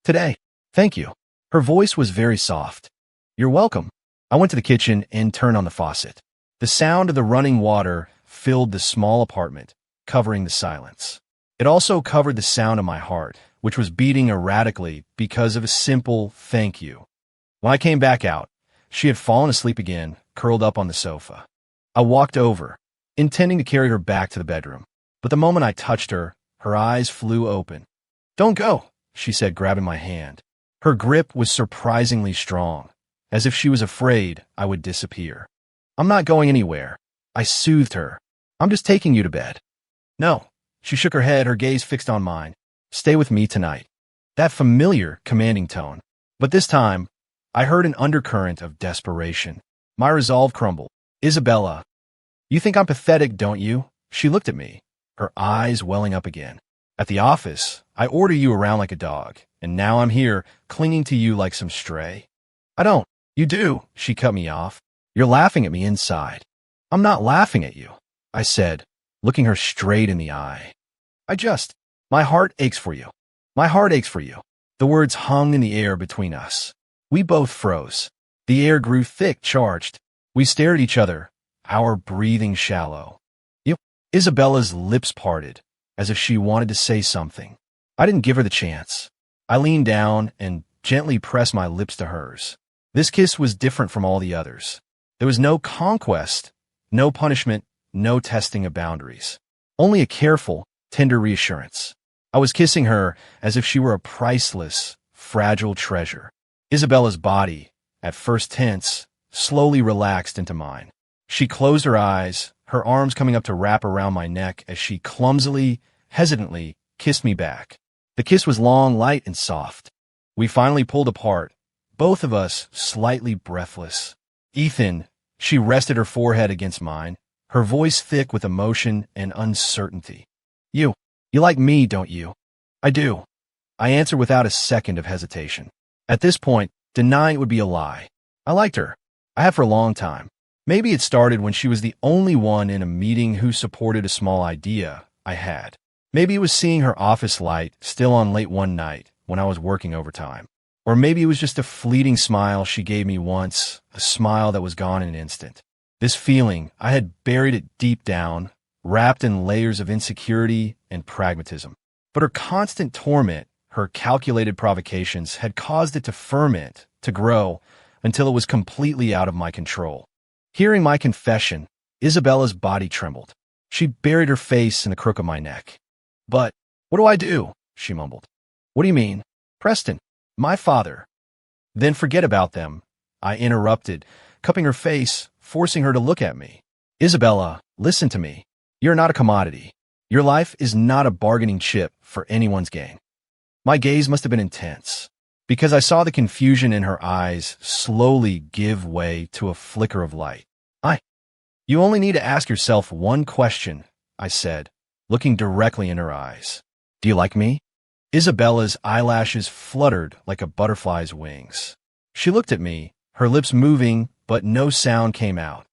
Today. Thank you." Her voice was very soft. "You're welcome." I went to the kitchen and turned on the faucet. The sound of the running water filled the small apartment, covering the silence. It also covered the sound of my heart, which was beating erratically because of a simple thank you. When I came back out, she had fallen asleep again, curled up on the sofa. I walked over, intending to carry her back to the bedroom. But the moment I touched her, her eyes flew open. "Don't go," she said, grabbing my hand. Her grip was surprisingly strong, as if she was afraid I would disappear. "I'm not going anywhere," I soothed her. "I'm just taking you to bed." "No." She shook her head, her gaze fixed on mine. "Stay with me tonight." That familiar, commanding tone. But this time, I heard an undercurrent of desperation. My resolve crumbled. "Isabella, you think I'm pathetic, don't you?" She looked at me, her eyes welling up again. "At the office, I order you around like a dog, and now I'm here, clinging to you like some stray." "I don't." "You do," she cut me off. "You're laughing at me inside." "I'm not laughing at you," I said, looking her straight in the eye. My heart aches for you. My heart aches for you." The words hung in the air between us. We both froze. The air grew thick, charged. We stared at each other, our breathing shallow. Isabella's lips parted, as if she wanted to say something. I didn't give her the chance. I leaned down and gently pressed my lips to hers. This kiss was different from all the others. There was no conquest, no punishment, no testing of boundaries. Only a careful, tender reassurance. I was kissing her as if she were a priceless, fragile treasure. Isabella's body, at first tense, slowly relaxed into mine. She closed her eyes, her arms coming up to wrap around my neck as she clumsily, hesitantly kissed me back. The kiss was long, light, and soft. We finally pulled apart, both of us slightly breathless. "Ethan," she rested her forehead against mine, her voice thick with emotion and uncertainty. You like me, don't you?" "I do," I answered without a second of hesitation. At this point, denying it would be a lie. I liked her. I have for a long time. Maybe it started when she was the only one in a meeting who supported a small idea I had. Maybe it was seeing her office light still on late one night when I was working overtime. Or maybe it was just a fleeting smile she gave me once, a smile that was gone in an instant. This feeling, I had buried it deep down, wrapped in layers of insecurity and pragmatism. But her constant torment, her calculated provocations, had caused it to ferment, to grow, until it was completely out of my control. Hearing my confession, Isabella's body trembled. She buried her face in the crook of my neck. "But what do I do?" she mumbled. "What do you mean?" "Preston, my father." "Then forget about them," I interrupted, cupping her face, forcing her to look at me. "Isabella, listen to me. You're not a commodity. Your life is not a bargaining chip for anyone's gain." My gaze must have been intense, because I saw the confusion in her eyes slowly give way to a flicker of light. You only need to ask yourself one question," I said, looking directly in her eyes. "Do you like me?" Isabella's eyelashes fluttered like a butterfly's wings. She looked at me, her lips moving, but no sound came out.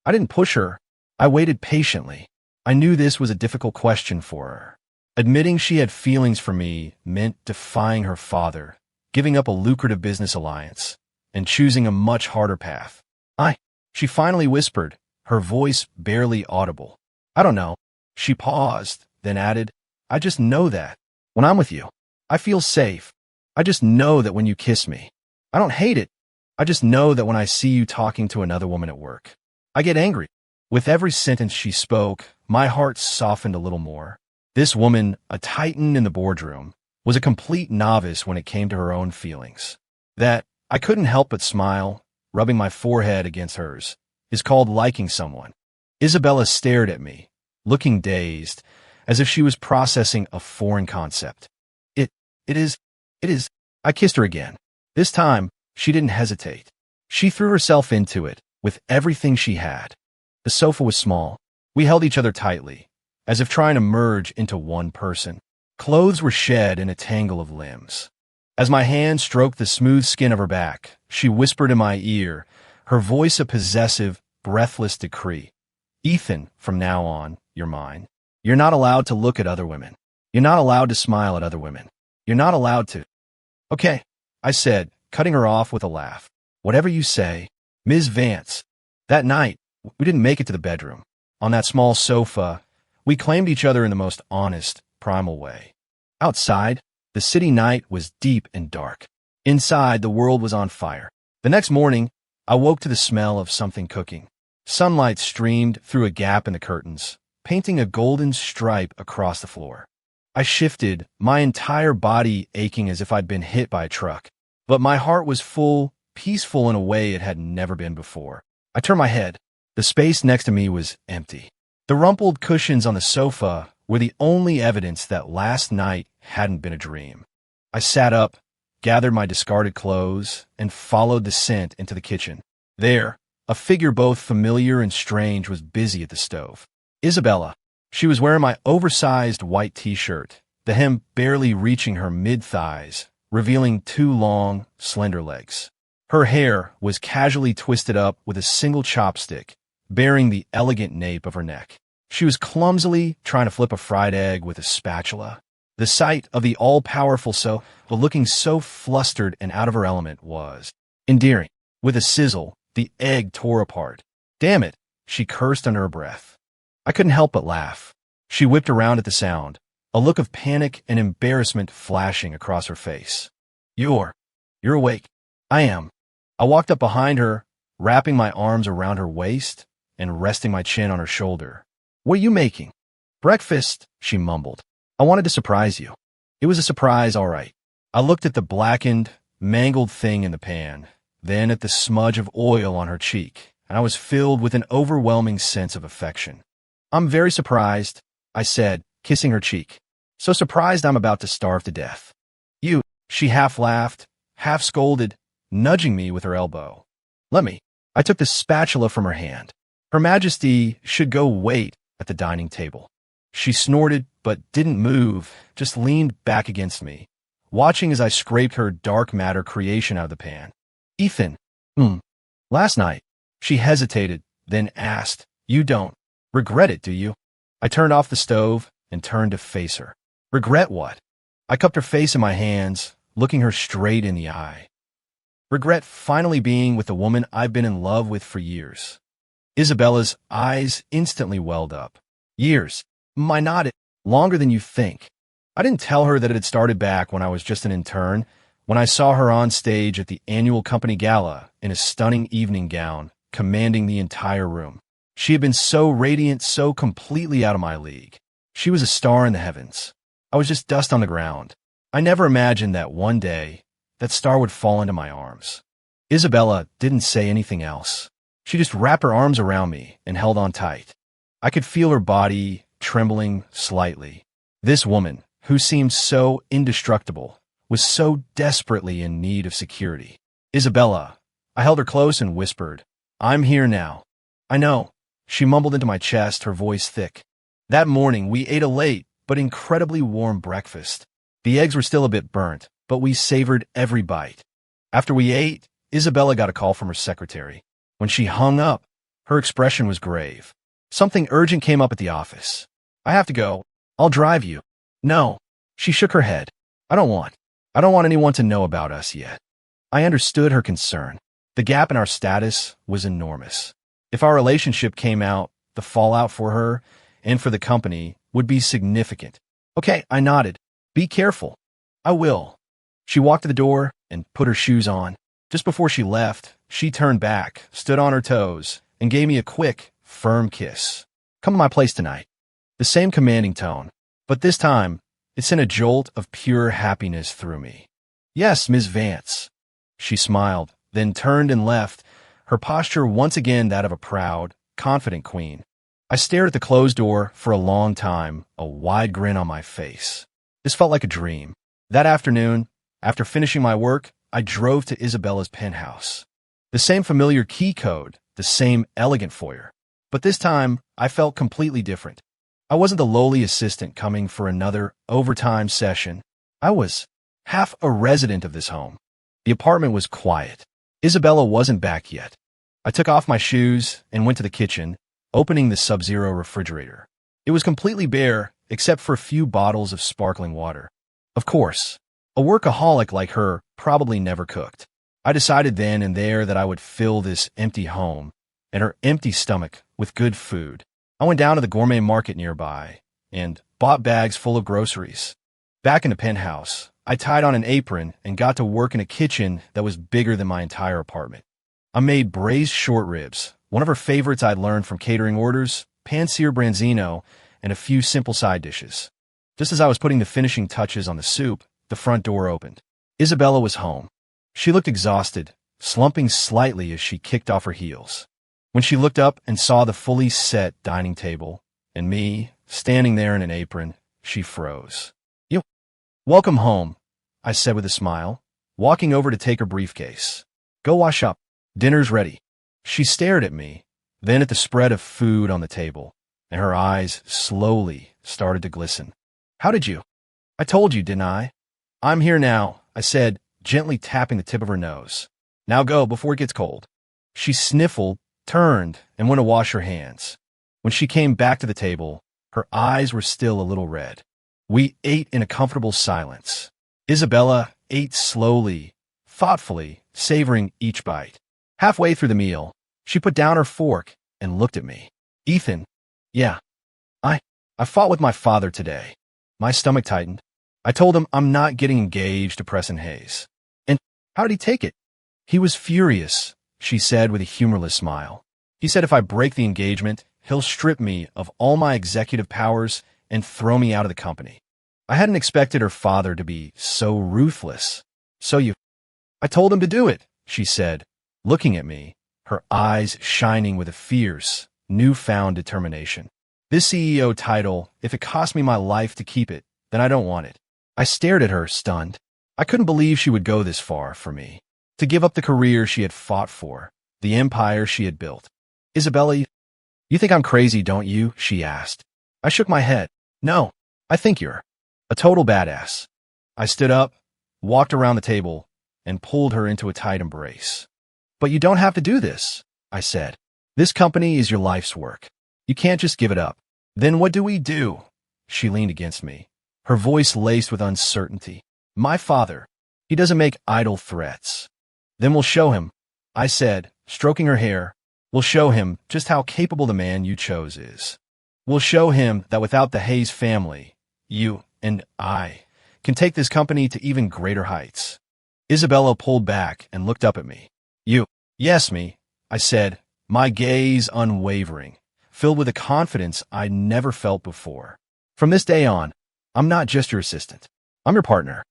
I didn't push her. I waited patiently. I knew this was a difficult question for her. Admitting she had feelings for me meant defying her father, giving up a lucrative business alliance, and choosing a much harder path. She finally whispered, her voice barely audible. "I don't know." She paused, then added, "I just know that. When I'm with you, I feel safe. I just know that when you kiss me, I don't hate it. I just know that when I see you talking to another woman at work, I get angry." With every sentence she spoke, my heart softened a little more. This woman, a titan in the boardroom, was a complete novice when it came to her own feelings. That, I couldn't help but smile, rubbing my forehead against hers, is called liking someone. Isabella stared at me, looking dazed, as if she was processing a foreign concept. It is. I kissed her again. This time, she didn't hesitate. She threw herself into it, with everything she had. The sofa was small. We held each other tightly, as if trying to merge into one person. Clothes were shed in a tangle of limbs. As my hand stroked the smooth skin of her back, she whispered in my ear, her voice a possessive, breathless decree. "Ethan, from now on, you're mine. You're not allowed to look at other women. You're not allowed to smile at other women. You're not allowed to." "Okay," I said, cutting her off with a laugh. "Whatever you say, Ms. Vance." That night, we didn't make it to the bedroom. On that small sofa, we claimed each other in the most honest, primal way. Outside, the city night was deep and dark. Inside, the world was on fire. The next morning, I woke to the smell of something cooking. Sunlight streamed through a gap in the curtains, painting a golden stripe across the floor. I shifted, my entire body aching as if I'd been hit by a truck. But my heart was full, peaceful in a way it had never been before. I turned my head. The space next to me was empty. The rumpled cushions on the sofa were the only evidence that last night hadn't been a dream. I sat up, gathered my discarded clothes, and followed the scent into the kitchen. There, a figure both familiar and strange was busy at the stove. Isabella. She was wearing my oversized white t-shirt, the hem barely reaching her mid-thighs, revealing two long, slender legs. Her hair was casually twisted up with a single chopstick, bearing the elegant nape of her neck. She was clumsily trying to flip a fried egg with a spatula. The sight of the all-powerful looking so flustered and out of her element was endearing. With a sizzle, the egg tore apart. "Damn it," she cursed under her breath. I couldn't help but laugh. She whipped around at the sound, a look of panic and embarrassment flashing across her face. You're awake." "I am." I walked up behind her, wrapping my arms around her waist and resting my chin on her shoulder. "What are you making?" "Breakfast," she mumbled. "I wanted to surprise you." It was a surprise, all right. I looked at the blackened, mangled thing in the pan, then at the smudge of oil on her cheek, and I was filled with an overwhelming sense of affection. "I'm very surprised," I said, kissing her cheek. "So surprised I'm about to starve to death." "You," she half laughed, half scolded, nudging me with her elbow. "Let me." I took the spatula from her hand. Her Majesty should go wait at the dining table. She snorted, but didn't move, just leaned back against me, watching as I scraped her dark matter creation out of the pan. "Ethan." "Last night." She hesitated, then asked, "You don't regret it, do you?" I turned off the stove and turned to face her. "Regret what?" I cupped her face in my hands, looking her straight in the eye. "Regret finally being with the woman I've been in love with for years." Isabella's eyes instantly welled up. "Years." I nodded. "Longer than you think." I didn't tell her that it had started back when I was just an intern, when I saw her on stage at the annual company gala in a stunning evening gown, commanding the entire room. She had been so radiant, so completely out of my league. She was a star in the heavens. I was just dust on the ground. I never imagined that one day, that star would fall into my arms. Isabella didn't say anything else. She just wrapped her arms around me and held on tight. I could feel her body trembling slightly. This woman, who seemed so indestructible, was so desperately in need of security. "Isabella." I held her close and whispered, "I'm here now." "I know." She mumbled into my chest, her voice thick. That morning, we ate a late but incredibly warm breakfast. The eggs were still a bit burnt, but we savored every bite. After we ate, Isabella got a call from her secretary. When she hung up, her expression was grave. "Something urgent came up at the office. I have to go. I'll drive you." "No." She shook her head. I don't want anyone to know about us yet." I understood her concern. The gap in our status was enormous. If our relationship came out, the fallout for her and for the company would be significant. "Okay," I nodded. "Be careful." "I will." She walked to the door and put her shoes on. Just before she left, she turned back, stood on her toes, and gave me a quick, firm kiss. "Come to my place tonight." The same commanding tone, but this time, it sent a jolt of pure happiness through me. "Yes, Miss Vance." She smiled, then turned and left, her posture once again that of a proud, confident queen. I stared at the closed door for a long time, a wide grin on my face. This felt like a dream. That afternoon, after finishing my work, I drove to Isabella's penthouse. The same familiar key code, the same elegant foyer. But this time, I felt completely different. I wasn't the lowly assistant coming for another overtime session. I was half a resident of this home. The apartment was quiet. Isabella wasn't back yet. I took off my shoes and went to the kitchen, opening the Sub-Zero refrigerator. It was completely bare, except for a few bottles of sparkling water. Of course, a workaholic like her probably never cooked. I decided then and there that I would fill this empty home and her empty stomach with good food. I went down to the gourmet market nearby and bought bags full of groceries. Back in the penthouse, I tied on an apron and got to work in a kitchen that was bigger than my entire apartment. I made braised short ribs, one of her favorites I'd learned from catering orders, pan-seared branzino, and a few simple side dishes. Just as I was putting the finishing touches on the soup, the front door opened. Isabella was home. She looked exhausted, slumping slightly as she kicked off her heels. When she looked up and saw the fully set dining table, and me, standing there in an apron, she froze. "You, welcome home," I said with a smile, walking over to take her briefcase. "Go wash up. Dinner's ready." She stared at me, then at the spread of food on the table, and her eyes slowly started to glisten. "How did you? I told you, didn't I?" "I'm here now," I said, gently tapping the tip of her nose. "Now go before it gets cold." She sniffled, turned, and went to wash her hands. When she came back to the table, her eyes were still a little red. We ate in a comfortable silence. Isabella ate slowly, thoughtfully, savoring each bite. Halfway through the meal, she put down her fork and looked at me. "Ethan, yeah, I fought with my father today." My stomach tightened. I told him I'm not getting engaged to Preston Hayes. "And how did he take it?" "He was furious," she said with a humorless smile. "He said if I break the engagement, he'll strip me of all my executive powers and throw me out of the company." I hadn't expected her father to be so ruthless. I told him to do it," she said, looking at me, her eyes shining with a fierce, newfound determination. "This CEO title, if it cost me my life to keep it, then I don't want it." I stared at her, stunned. I couldn't believe she would go this far for me, to give up the career she had fought for, the empire she had built. "Isabella, you think I'm crazy, don't you?" she asked. I shook my head. "No, I think you're a total badass." I stood up, walked around the table, and pulled her into a tight embrace. "But you don't have to do this," I said. "This company is your life's work. You can't just give it up." "Then what do we do?" She leaned against me, her voice laced with uncertainty. "My father, he doesn't make idle threats." "Then we'll show him," I said, stroking her hair. "We'll show him just how capable the man you chose is. We'll show him that without the Hayes family, you and I can take this company to even greater heights." Isabella pulled back and looked up at me. Yes, me," I said, my gaze unwavering, filled with a confidence I'd never felt before. "From this day on, I'm not just your assistant. I'm your partner.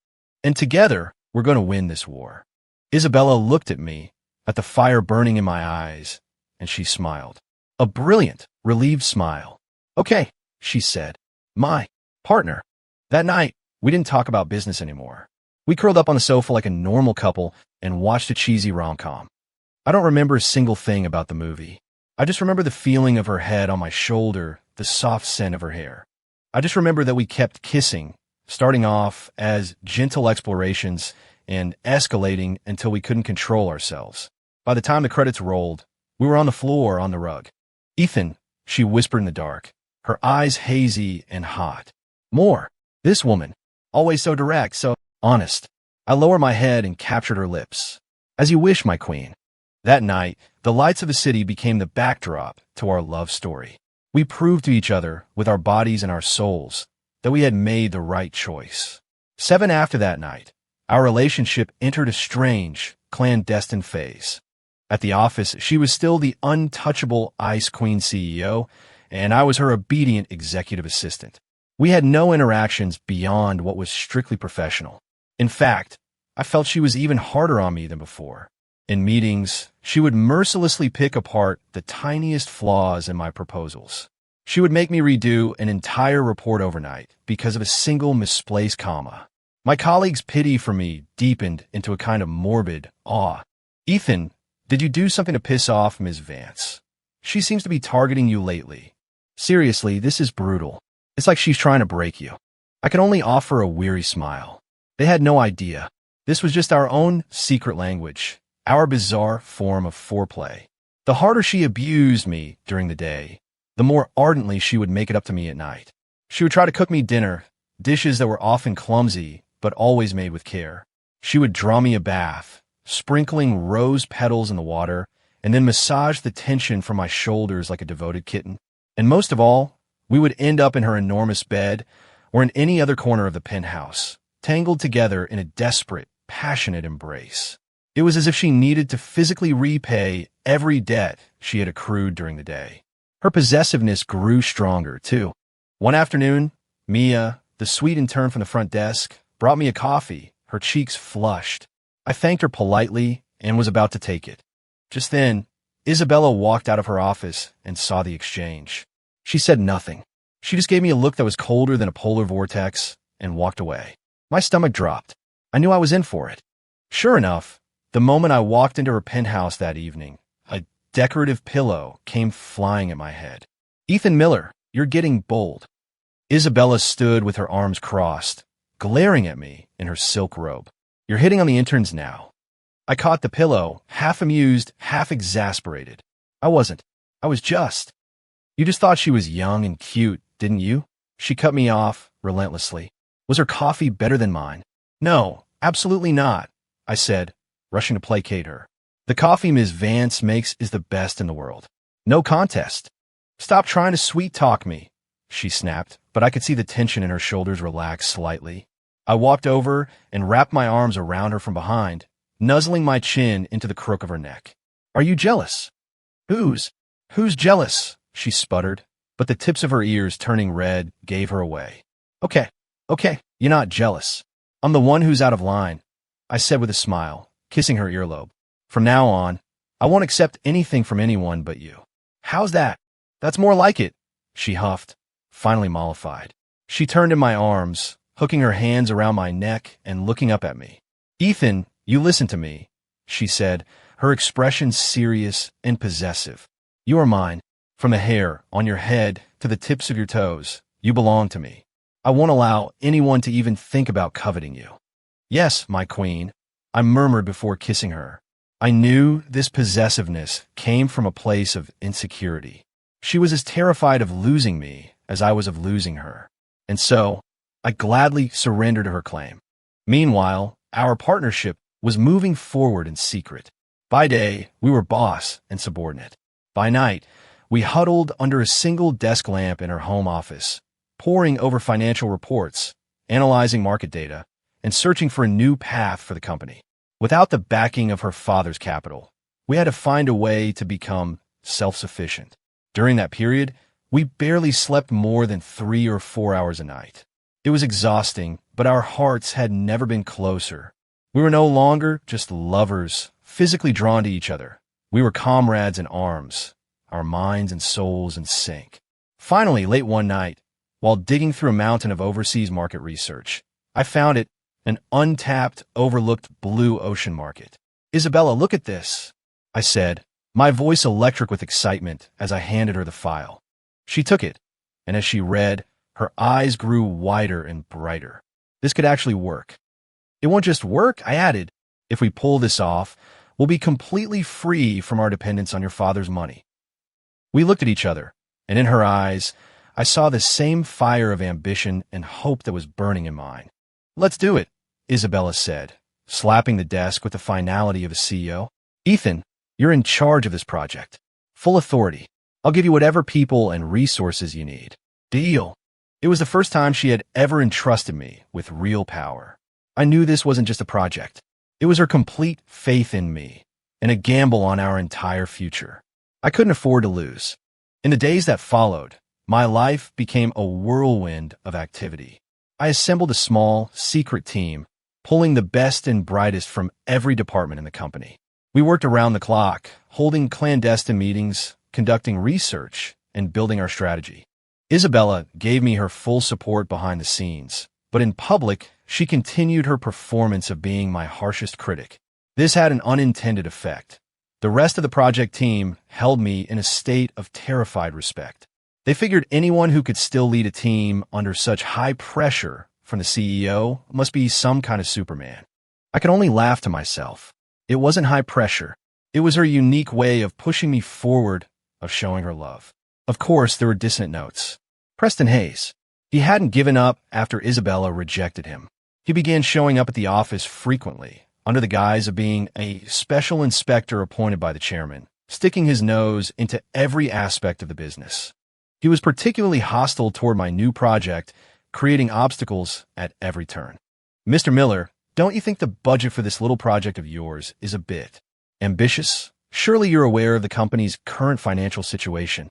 And together, we're going to win this war." Isabella looked at me, at the fire burning in my eyes, and she smiled. A brilliant, relieved smile. "Okay," she said. "My partner." That night, we didn't talk about business anymore. We curled up on the sofa like a normal couple and watched a cheesy rom-com. I don't remember a single thing about the movie. I just remember the feeling of her head on my shoulder, the soft scent of her hair. I just remember that we kept kissing, starting off as gentle explorations and escalating until we couldn't control ourselves. By the time the credits rolled, we were on the floor on the rug. "Ethan," she whispered in the dark, her eyes hazy and hot. "More. This woman, always so direct, so honest." I lowered my head and captured her lips. "As you wish, my queen." That night, the lights of the city became the backdrop to our love story. We proved to each other, with our bodies and our souls, that we had made the right choice. 7 after that night, our relationship entered a strange, clandestine phase. At the office, she was still the untouchable Ice Queen CEO, and I was her obedient executive assistant. We had no interactions beyond what was strictly professional. In fact, I felt she was even harder on me than before. In meetings, she would mercilessly pick apart the tiniest flaws in my proposals. She would make me redo an entire report overnight because of a single misplaced comma. My colleagues' pity for me deepened into a kind of morbid awe. "Ethan, did you do something to piss off Ms. Vance? She seems to be targeting you lately. Seriously, this is brutal. It's like she's trying to break you." I could only offer a weary smile. They had no idea. This was just our own secret language, our bizarre form of foreplay. The harder she abused me during the day, the more ardently she would make it up to me at night. She would try to cook me dinner, dishes that were often clumsy, but always made with care. She would draw me a bath, sprinkling rose petals in the water, and then massage the tension from my shoulders like a devoted kitten. And most of all, we would end up in her enormous bed or in any other corner of the penthouse, tangled together in a desperate, passionate embrace. It was as if she needed to physically repay every debt she had accrued during the day. Her possessiveness grew stronger, too. One afternoon, Mia, the sweet intern from the front desk, brought me a coffee, her cheeks flushed. I thanked her politely and was about to take it. Just then, Isabella walked out of her office and saw the exchange. She said nothing. She just gave me a look that was colder than a polar vortex and walked away. My stomach dropped. I knew I was in for it. Sure enough, the moment I walked into her penthouse that evening, a decorative pillow came flying at my head. "Ethan Miller, you're getting bold." Isabella stood with her arms crossed, glaring at me in her silk robe. "You're hitting on the interns now." I caught the pillow, half amused, half exasperated. I wasn't. I was just. "You just thought she was young and cute, didn't you?" She cut me off relentlessly. Was her coffee better than mine? "No, absolutely not," I said, rushing to placate her. "The coffee Ms. Vance makes is the best in the world. No contest." "Stop trying to sweet-talk me," she snapped, but I could see the tension in her shoulders relax slightly. I walked over and wrapped my arms around her from behind, nuzzling my chin into the crook of her neck. "Are you jealous?" Who's jealous?" she sputtered, but the tips of her ears turning red gave her away. Okay, you're not jealous. I'm the one who's out of line," I said with a smile, kissing her earlobe. "From now on, I won't accept anything from anyone but you." "How's that?" "That's more like it," she huffed, finally mollified. She turned in my arms, hooking her hands around my neck and looking up at me. "Ethan, you listen to me," she said, her expression serious and possessive. "You are mine. From the hair on your head to the tips of your toes, you belong to me. I won't allow anyone to even think about coveting you." "Yes, my queen," I murmured before kissing her. I knew this possessiveness came from a place of insecurity. She was as terrified of losing me as I was of losing her. And so, I gladly surrendered to her claim. Meanwhile, our partnership was moving forward in secret. By day, we were boss and subordinate. By night, we huddled under a single desk lamp in her home office, poring over financial reports, analyzing market data, and searching for a new path for the company. Without the backing of her father's capital, we had to find a way to become self-sufficient. During that period, we barely slept more than 3 or 4 hours a night. It was exhausting, but our hearts had never been closer. We were no longer just lovers, physically drawn to each other. We were comrades in arms, our minds and souls in sync. Finally, late one night, while digging through a mountain of overseas market research, I found it, an untapped, overlooked blue ocean market. "Isabella, look at this," I said, my voice electric with excitement as I handed her the file. She took it, and as she read, her eyes grew wider and brighter. This could actually work. "It won't just work," I added. "If we pull this off, we'll be completely free from our dependence on your father's money." We looked at each other, and in her eyes, I saw the same fire of ambition and hope that was burning in mine. "Let's do it," Isabella said, slapping the desk with the finality of a CEO. "Ethan, you're in charge of this project. Full authority. I'll give you whatever people and resources you need." Deal. It was the first time she had ever entrusted me with real power. I knew this wasn't just a project. It was her complete faith in me, and a gamble on our entire future. I couldn't afford to lose. In the days that followed, my life became a whirlwind of activity. I assembled a small, secret team, pulling the best and brightest from every department in the company. We worked around the clock, holding clandestine meetings, conducting research, and building our strategy. Isabella gave me her full support behind the scenes, but in public, she continued her performance of being my harshest critic. This had an unintended effect. The rest of the project team held me in a state of terrified respect. They figured anyone who could still lead a team under such high pressure from the CEO must be some kind of Superman. I could only laugh to myself. It wasn't high pressure. It was her unique way of pushing me forward, of showing her love. Of course, there were dissonant notes. Preston Hayes. He hadn't given up after Isabella rejected him. He began showing up at the office frequently, under the guise of being a special inspector appointed by the chairman, sticking his nose into every aspect of the business. He was particularly hostile toward my new project, creating obstacles at every turn. Mr. Miller, don't you think the budget for this little project of yours is a bit ambitious? Surely you're aware of the company's current financial situation.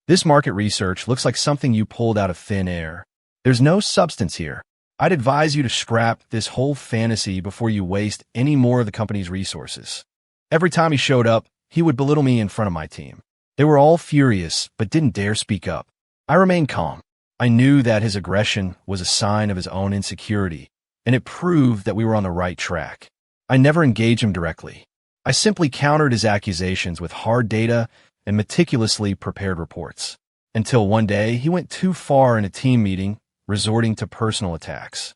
This market research looks like something you pulled out of thin air. There's no substance here. I'd advise you to scrap this whole fantasy before you waste any more of the company's resources. Every time he showed up, he would belittle me in front of my team. They were all furious, but didn't dare speak up. I remained calm. I knew that his aggression was a sign of his own insecurity, and it proved that we were on the right track. I never engaged him directly. I simply countered his accusations with hard data and meticulously prepared reports. Until one day, he went too far in a team meeting, resorting to personal attacks.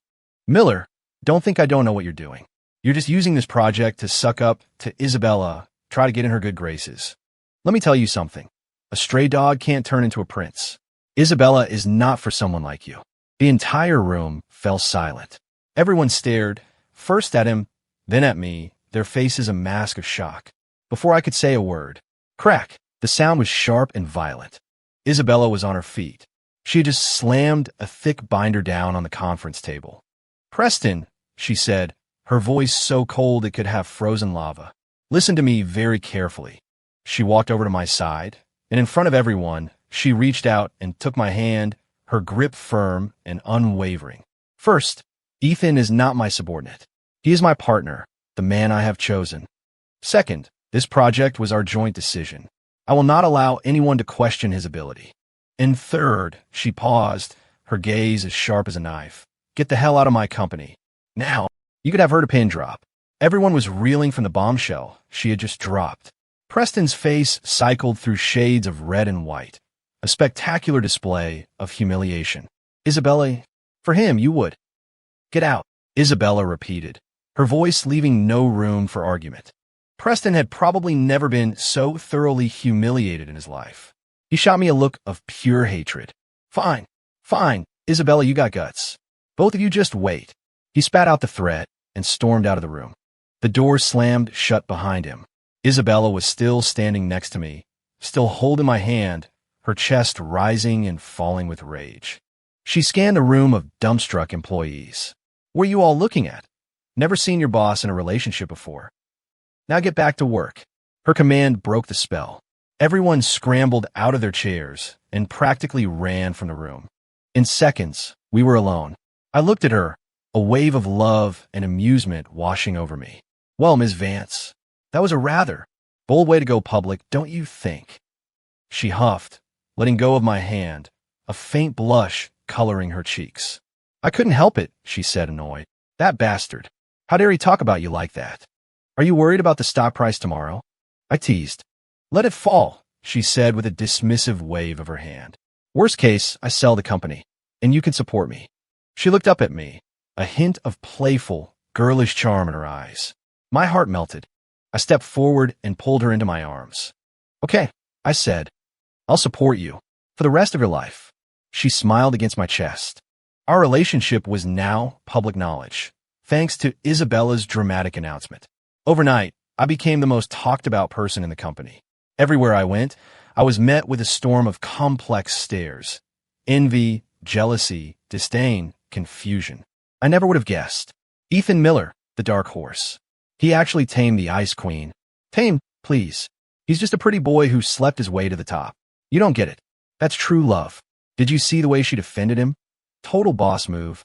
Miller, don't think I don't know what you're doing. You're just using this project to suck up to Isabella, try to get in her good graces. Let me tell you something. A stray dog can't turn into a prince. Isabella is not for someone like you. The entire room fell silent. Everyone stared, first at him, then at me, their faces a mask of shock. Before I could say a word, crack, the sound was sharp and violent. Isabella was on her feet. She had just slammed a thick binder down on the conference table. Preston, she said, her voice so cold it could have frozen lava. Listen to me very carefully. She walked over to my side, and in front of everyone, she reached out and took my hand, her grip firm and unwavering. First, Ethan is not my subordinate. He is my partner, the man I have chosen. Second, this project was our joint decision. I will not allow anyone to question his ability. And third, she paused, her gaze as sharp as a knife. Get the hell out of my company. Now, you could have heard a pin drop. Everyone was reeling from the bombshell she had just dropped. Preston's face cycled through shades of red and white, a spectacular display of humiliation. Isabella, for him, you would. Get out, Isabella repeated, her voice leaving no room for argument. Preston had probably never been so thoroughly humiliated in his life. He shot me a look of pure hatred. Fine, fine, Isabella, you got guts. Both of you just wait. He spat out the threat and stormed out of the room. The door slammed shut behind him. Isabella was still standing next to me, still holding my hand, her chest rising and falling with rage. She scanned a room of dumbstruck employees. What are you all looking at? Never seen your boss in a relationship before. Now get back to work. Her command broke the spell. Everyone scrambled out of their chairs and practically ran from the room. In seconds, we were alone. I looked at her, a wave of love and amusement washing over me. Well, Ms. Vance, that was a rather bold way to go public, don't you think? She huffed, letting go of my hand, a faint blush coloring her cheeks. I couldn't help it, she said, annoyed. That bastard. How dare he talk about you like that? Are you worried about the stock price tomorrow? I teased. Let it fall, she said with a dismissive wave of her hand. Worst case, I sell the company, and you can support me. She looked up at me, a hint of playful, girlish charm in her eyes. My heart melted. I stepped forward and pulled her into my arms. Okay, I said. I'll support you for the rest of your life. She smiled against my chest. Our relationship was now public knowledge, thanks to Isabella's dramatic announcement. Overnight, I became the most talked about person in the company. Everywhere I went, I was met with a storm of complex stares. Envy, jealousy, disdain, confusion. I never would have guessed. Ethan Miller, the dark horse. He actually tamed the Ice Queen. Tame, please. He's just a pretty boy who slept his way to the top. You don't get it. That's true love. Did you see the way she defended him? Total boss move.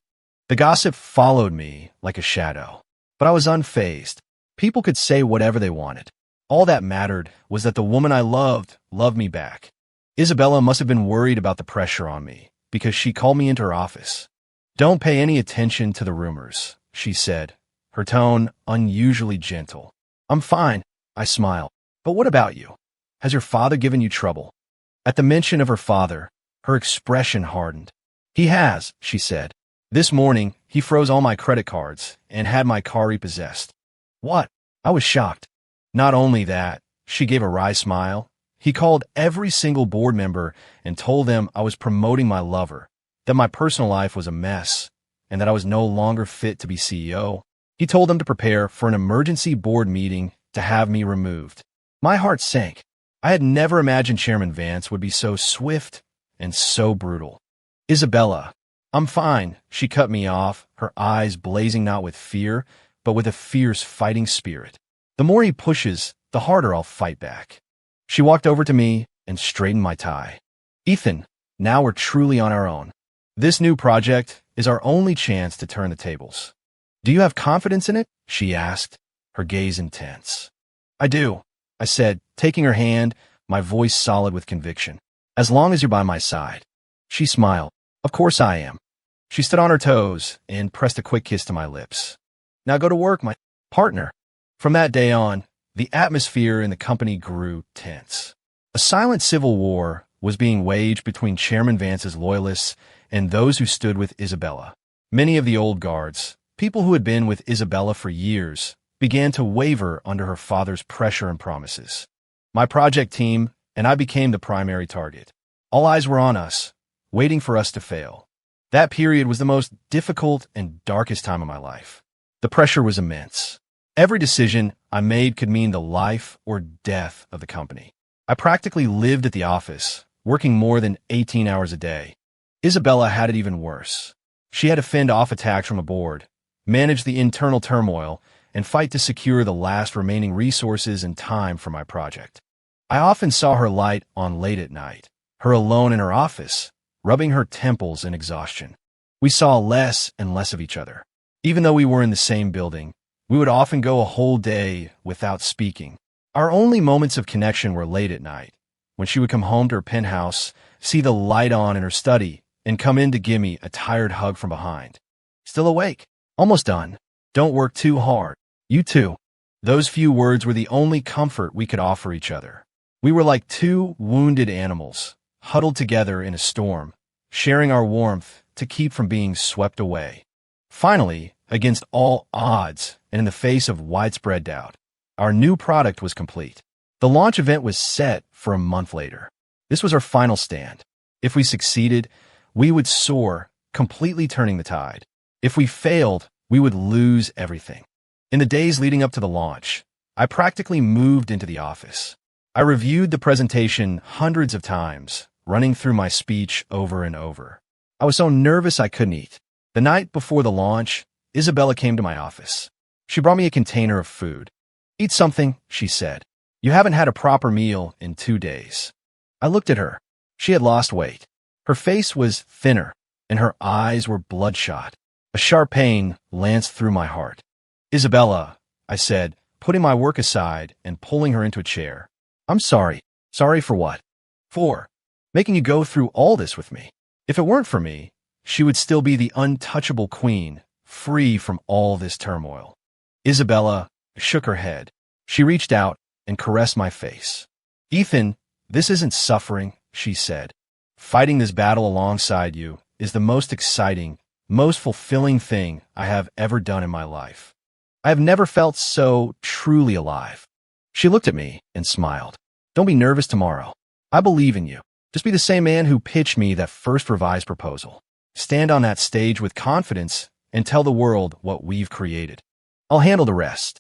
The gossip followed me like a shadow. But I was unfazed. People could say whatever they wanted. All that mattered was that the woman I loved me back. Isabella must have been worried about the pressure on me, because she called me into her office. Don't pay any attention to the rumors, she said, her tone unusually gentle. I'm fine, I smiled. But what about you? Has your father given you trouble? At the mention of her father, her expression hardened. He has, she said. This morning, he froze all my credit cards and had my car repossessed. What? I was shocked. Not only that, she gave a wry smile. He called every single board member and told them I was promoting my lover, that my personal life was a mess, and that I was no longer fit to be CEO. He told them to prepare for an emergency board meeting to have me removed. My heart sank. I had never imagined Chairman Vance would be so swift and so brutal. Isabella, I'm fine, she cut me off, her eyes blazing not with fear, but with a fierce fighting spirit. The more he pushes, the harder I'll fight back. She walked over to me and straightened my tie. Ethan, now we're truly on our own. This new project is our only chance to turn the tables. Do you have confidence in it? She asked, her gaze intense. I do, I said, taking her hand, my voice solid with conviction. As long as you're by my side. She smiled. Of course I am. She stood on her toes and pressed a quick kiss to my lips. Now go to work, my partner. From that day on, the atmosphere in the company grew tense. A silent civil war was being waged between Chairman Vance's loyalists and those who stood with Isabella. Many of the old guards, people who had been with Isabella for years, began to waver under her father's pressure and promises. My project team and I became the primary target. All eyes were on us, waiting for us to fail. That period was the most difficult and darkest time of my life. The pressure was immense. Every decision I made could mean the life or death of the company. I practically lived at the office, working more than 18 hours a day. Isabella had it even worse. She had to fend off attacks from aboard, manage the internal turmoil, and fight to secure the last remaining resources and time for my project. I often saw her light on late at night, her alone in her office, rubbing her temples in exhaustion. We saw less and less of each other. Even though we were in the same building, we would often go a whole day without speaking. Our only moments of connection were late at night, when she would come home to her penthouse, see the light on in her study, and come in to give me a tired hug from behind. Still awake? Almost done. Don't work too hard. You too. Those few words were the only comfort we could offer each other. We were like two wounded animals, huddled together in a storm, sharing our warmth to keep from being swept away. Finally, against all odds and in the face of widespread doubt, our new product was complete. The launch event was set for a month later. This was our final stand. If we succeeded, we would soar, completely turning the tide. If we failed, we would lose everything. In the days leading up to the launch, I practically moved into the office. I reviewed the presentation hundreds of times, running through my speech over and over. I was so nervous I couldn't eat. The night before the launch, Isabella came to my office. She brought me a container of food. Eat something, she said. You haven't had a proper meal in 2 days. I looked at her. She had lost weight. Her face was thinner, and her eyes were bloodshot. A sharp pain lanced through my heart. Isabella, I said, putting my work aside and pulling her into a chair. I'm sorry. Sorry for what? For making you go through all this with me. If it weren't for me, she would still be the untouchable queen, free from all this turmoil. Isabella shook her head. She reached out and caressed my face. Ethan, this isn't suffering, she said. Fighting this battle alongside you is the most exciting, most fulfilling thing I have ever done in my life. I have never felt so truly alive. She looked at me and smiled. Don't be nervous tomorrow. I believe in you. Just be the same man who pitched me that first revised proposal. Stand on that stage with confidence and tell the world what we've created. I'll handle the rest.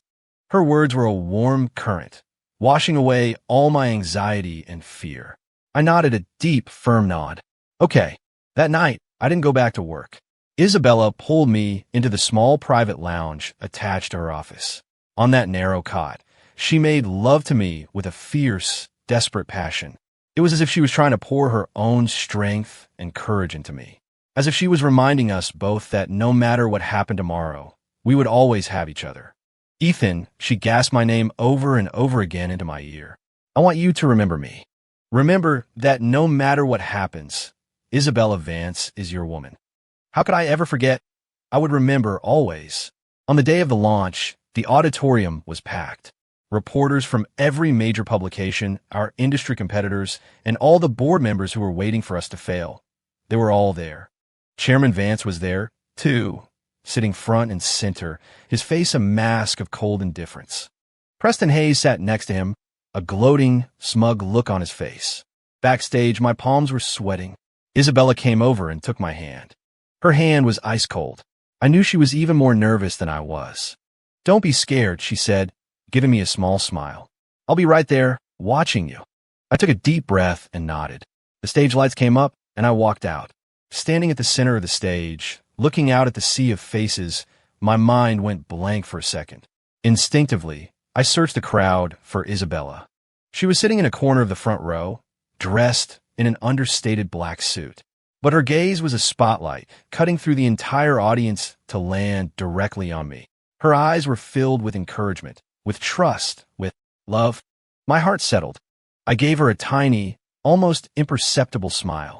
Her words were a warm current, washing away all my anxiety and fear. I nodded a deep, firm nod. Okay. That night, I didn't go back to work. Isabella pulled me into the small private lounge attached to her office. On that narrow cot, she made love to me with a fierce, desperate passion. It was as if she was trying to pour her own strength and courage into me. As if she was reminding us both that no matter what happened tomorrow, we would always have each other. Ethan, she gasped my name over and over again into my ear. I want you to remember me. Remember that no matter what happens, Isabella Vance is your woman. How could I ever forget? I would remember always. On the day of the launch, the auditorium was packed. Reporters from every major publication, our industry competitors, and all the board members who were waiting for us to fail. They were all there. Chairman Vance was there, too, sitting front and center, his face a mask of cold indifference. Preston Hayes sat next to him, a gloating, smug look on his face. Backstage, my palms were sweating. Isabella came over and took my hand. Her hand was ice cold. I knew she was even more nervous than I was. Don't be scared, she said, giving me a small smile. I'll be right there, watching you. I took a deep breath and nodded. The stage lights came up, and I walked out. Standing at the center of the stage, looking out at the sea of faces, my mind went blank for a second. Instinctively, I searched the crowd for Isabella. She was sitting in a corner of the front row, dressed in an understated black suit. But her gaze was a spotlight, cutting through the entire audience to land directly on me. Her eyes were filled with encouragement, with trust, with love. My heart settled. I gave her a tiny, almost imperceptible smile.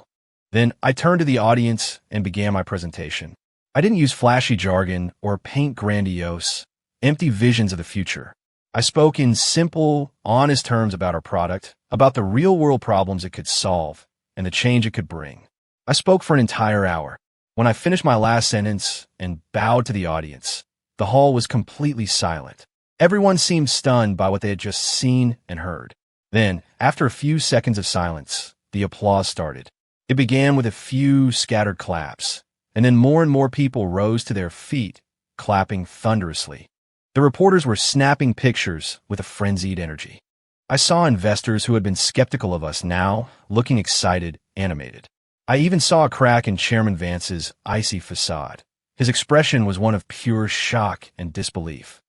Then I turned to the audience and began my presentation. I didn't use flashy jargon or paint grandiose, empty visions of the future. I spoke in simple, honest terms about our product, about the real-world problems it could solve, and the change it could bring. I spoke for an entire hour. When I finished my last sentence and bowed to the audience, the hall was completely silent. Everyone seemed stunned by what they had just seen and heard. Then, after a few seconds of silence, the applause started. It began with a few scattered claps, and then more and more people rose to their feet, clapping thunderously. The reporters were snapping pictures with a frenzied energy. I saw investors who had been skeptical of us now looking excited, animated. I even saw a crack in Chairman Vance's icy facade. His expression was one of pure shock and disbelief.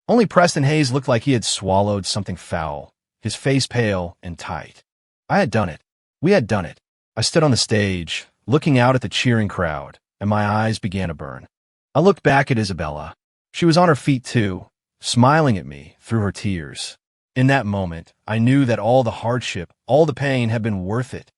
Only Preston Hayes looked like he had swallowed something foul, his face pale and tight. I had done it. We had done it. I stood on the stage, looking out at the cheering crowd, and my eyes began to burn. I looked back at Isabella. She was on her feet too, smiling at me through her tears. In that moment, I knew that all the hardship, all the pain had been worth it.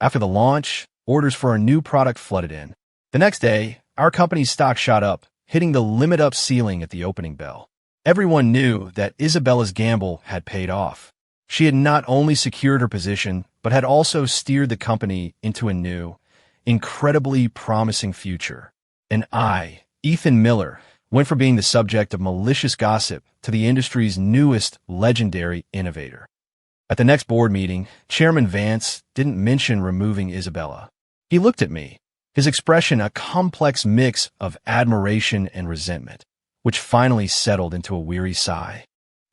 After the launch, orders for our new product flooded in. The next day, our company's stock shot up, hitting the limit-up ceiling at the opening bell. Everyone knew that Isabella's gamble had paid off. She had not only secured her position, but had also steered the company into a new, incredibly promising future. And I, Ethan Miller, went from being the subject of malicious gossip to the industry's newest legendary innovator. At the next board meeting, Chairman Vance didn't mention removing Isabella. He looked at me, his expression a complex mix of admiration and resentment, which finally settled into a weary sigh.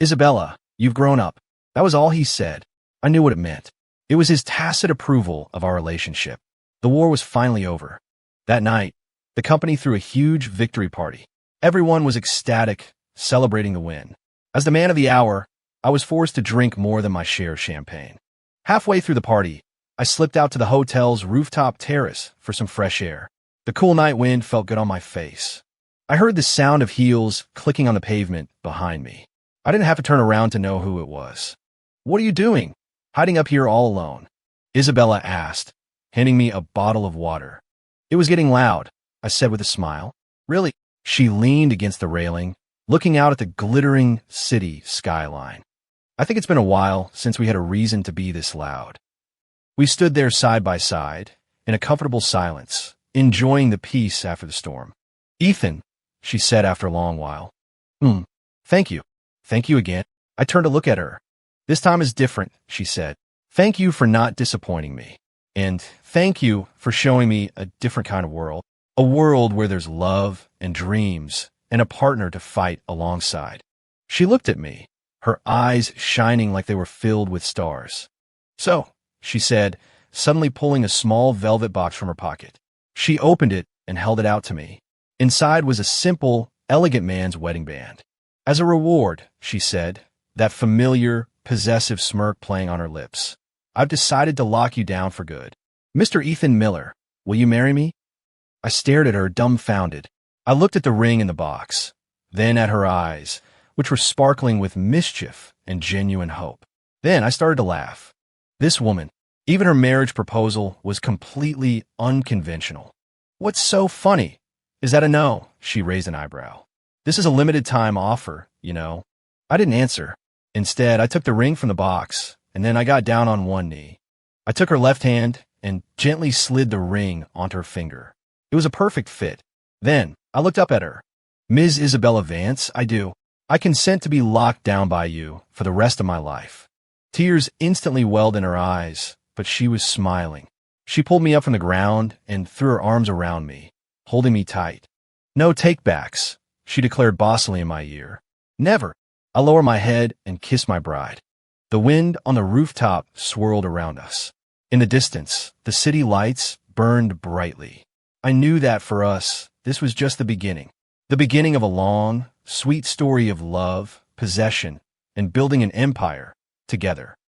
"Isabella, you've grown up." That was all he said. I knew what it meant. It was his tacit approval of our relationship. The war was finally over. That night, the company threw a huge victory party. Everyone was ecstatic, celebrating the win. As the man of the hour, I was forced to drink more than my share of champagne. Halfway through the party, I slipped out to the hotel's rooftop terrace for some fresh air. The cool night wind felt good on my face. I heard the sound of heels clicking on the pavement behind me. I didn't have to turn around to know who it was. "What are you doing, hiding up here all alone?" Isabella asked, handing me a bottle of water. "It was getting loud," I said with a smile. "Really?" She leaned against the railing, looking out at the glittering city skyline. "I think it's been a while since we had a reason to be this loud." We stood there side by side, in a comfortable silence, enjoying the peace after the storm. "Ethan," she said after a long while. Thank you. Thank you again." I turned to look at her. "This time is different," she said. "Thank you for not disappointing me. And thank you for showing me a different kind of world. A world where there's love and dreams and a partner to fight alongside." She looked at me, her eyes shining like they were filled with stars. "So," she said, suddenly pulling a small velvet box from her pocket. She opened it and held it out to me. Inside was a simple, elegant man's wedding band. "As a reward," she said, that familiar, possessive smirk playing on her lips, "I've decided to lock you down for good. Mr. Ethan Miller, will you marry me?" I stared at her, dumbfounded. I looked at the ring in the box, then at her eyes, which were sparkling with mischief and genuine hope. Then I started to laugh. This woman, even her marriage proposal was completely unconventional. "What's so funny? Is that a no?" She raised an eyebrow. "This is a limited time offer, you know." I didn't answer. Instead, I took the ring from the box, and then I got down on one knee. I took her left hand and gently slid the ring onto her finger. It was a perfect fit. Then I looked up at her. "Ms. Isabella Vance, I do. I consent to be locked down by you for the rest of my life." Tears instantly welled in her eyes, but she was smiling. She pulled me up from the ground and threw her arms around me, holding me tight. "No take-backs," she declared bossily in my ear. "Never." I lowered my head and kissed my bride. The wind on the rooftop swirled around us. In the distance, the city lights burned brightly, I knew that for us, this was just the beginning. The beginning of a long, sweet story of love, possession, and building an empire together.